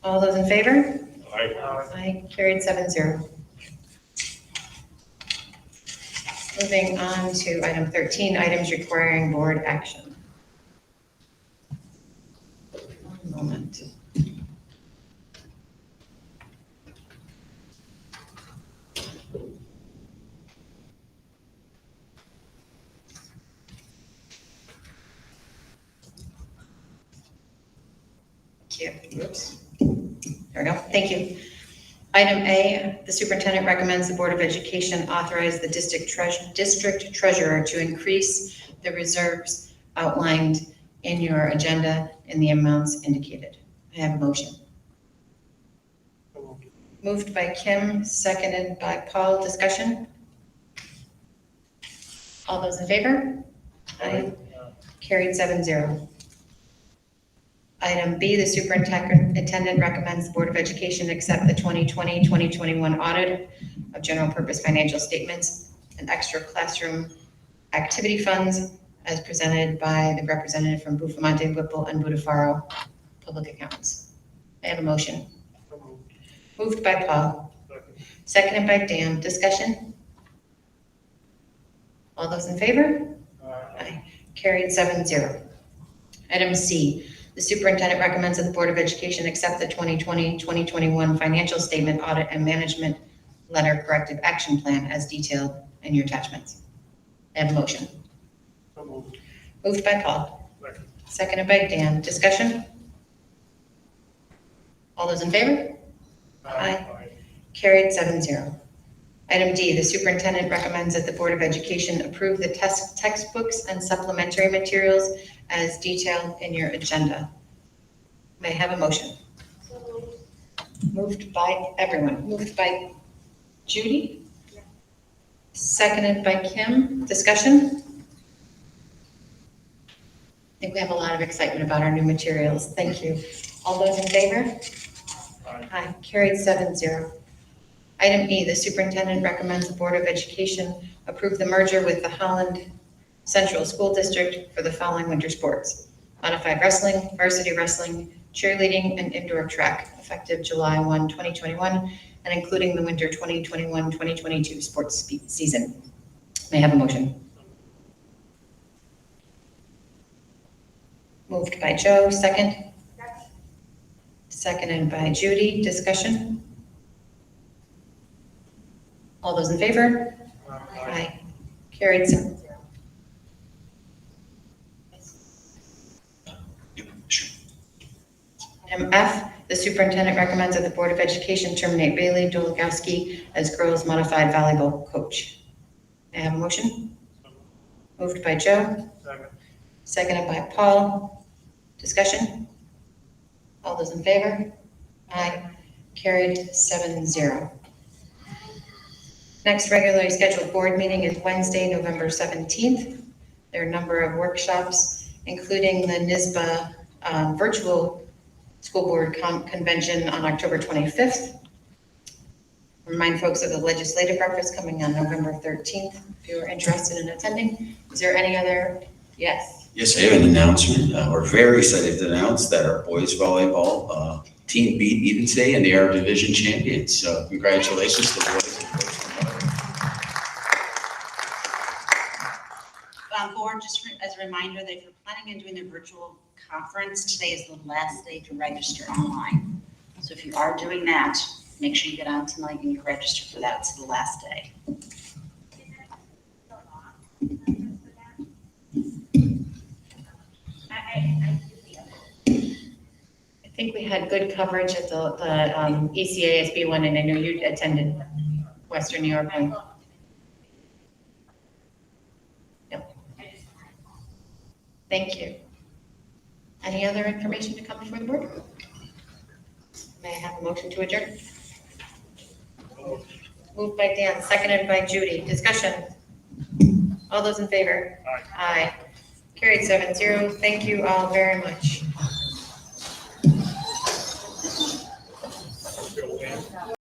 All those in favor? Aye. Aye. Carried 7-0. Moving on to item 13, items requiring board action. One moment. Oops. There we go. Thank you. Item A, the superintendent recommends the Board of Education authorize the district treasurer to increase the reserves outlined in your agenda in the amounts indicated. I have a motion. Moved by Kim, seconded by Paul. Discussion? All those in favor? Aye. Carried 7-0. Item B, the superintendent recommends the Board of Education accept the 2020-2021 audit of general purpose financial statements and extra classroom activity funds as presented by the representative from Bufamonte, Whipple, and Budafaro Public Accountants. I have a motion. Moved by Paul. Seconded by Dan. Discussion? All those in favor? Aye. Carried 7-0. Item C, the superintendent recommends that the Board of Education accept the 2020-2021 financial statement audit and management letter corrective action plan as detailed in your attachments. I have a motion. Moved by Paul. Seconded by Dan. Discussion? All those in favor? Aye. Carried 7-0. Item D, the superintendent recommends that the Board of Education approve the textbooks and supplementary materials as detailed in your agenda. May I have a motion? Moved by everyone. Moved by Judy? Seconded by Kim. Discussion? I think we have a lot of excitement about our new materials. Thank you. All those in favor? Aye. Carried 7-0. Item E, the superintendent recommends the Board of Education approve the merger with the Holland Central School District for the following winter sports: modified wrestling, varsity wrestling, cheerleading, and indoor track, effective July 1, 2021, and including the winter 2021-2022 sports season. May I have a motion? Moved by Joe, second. Seconded by Judy. Discussion? All those in favor? Aye. Carried 7-0. Item F, the superintendent recommends that the Board of Education terminate Bailey Dologowski as girls modified volleyball coach. May I have a motion? Moved by Joe. Seconded by Paul. Discussion? All those in favor? Aye. Carried 7-0. Next regularly scheduled board meeting is Wednesday, November 17th. There are a number of workshops including the NYSSBA virtual school board convention on October 25th. Remind folks of the legislative breakfast coming on November 13th, if you're interested in attending. Is there any other? Yes. Yes, I have an announcement. We're very excited to announce that our boys volleyball team beat Eden today and they are division champions. So congratulations to the boys. Board, just as a reminder that if you're planning on doing the virtual conference, today is the last day to register online. So if you are doing that, make sure you get on tonight and you register for that. It's the last day. I think we had good coverage at the ECASB one, and I know you attended Western New York one. Yep. Thank you. Any other information to come before the board? May I have a motion to adjourn? Moved by Dan, seconded by Judy. Discussion. All those in favor? Aye. Aye. Carried 7-0. Thank you all very much.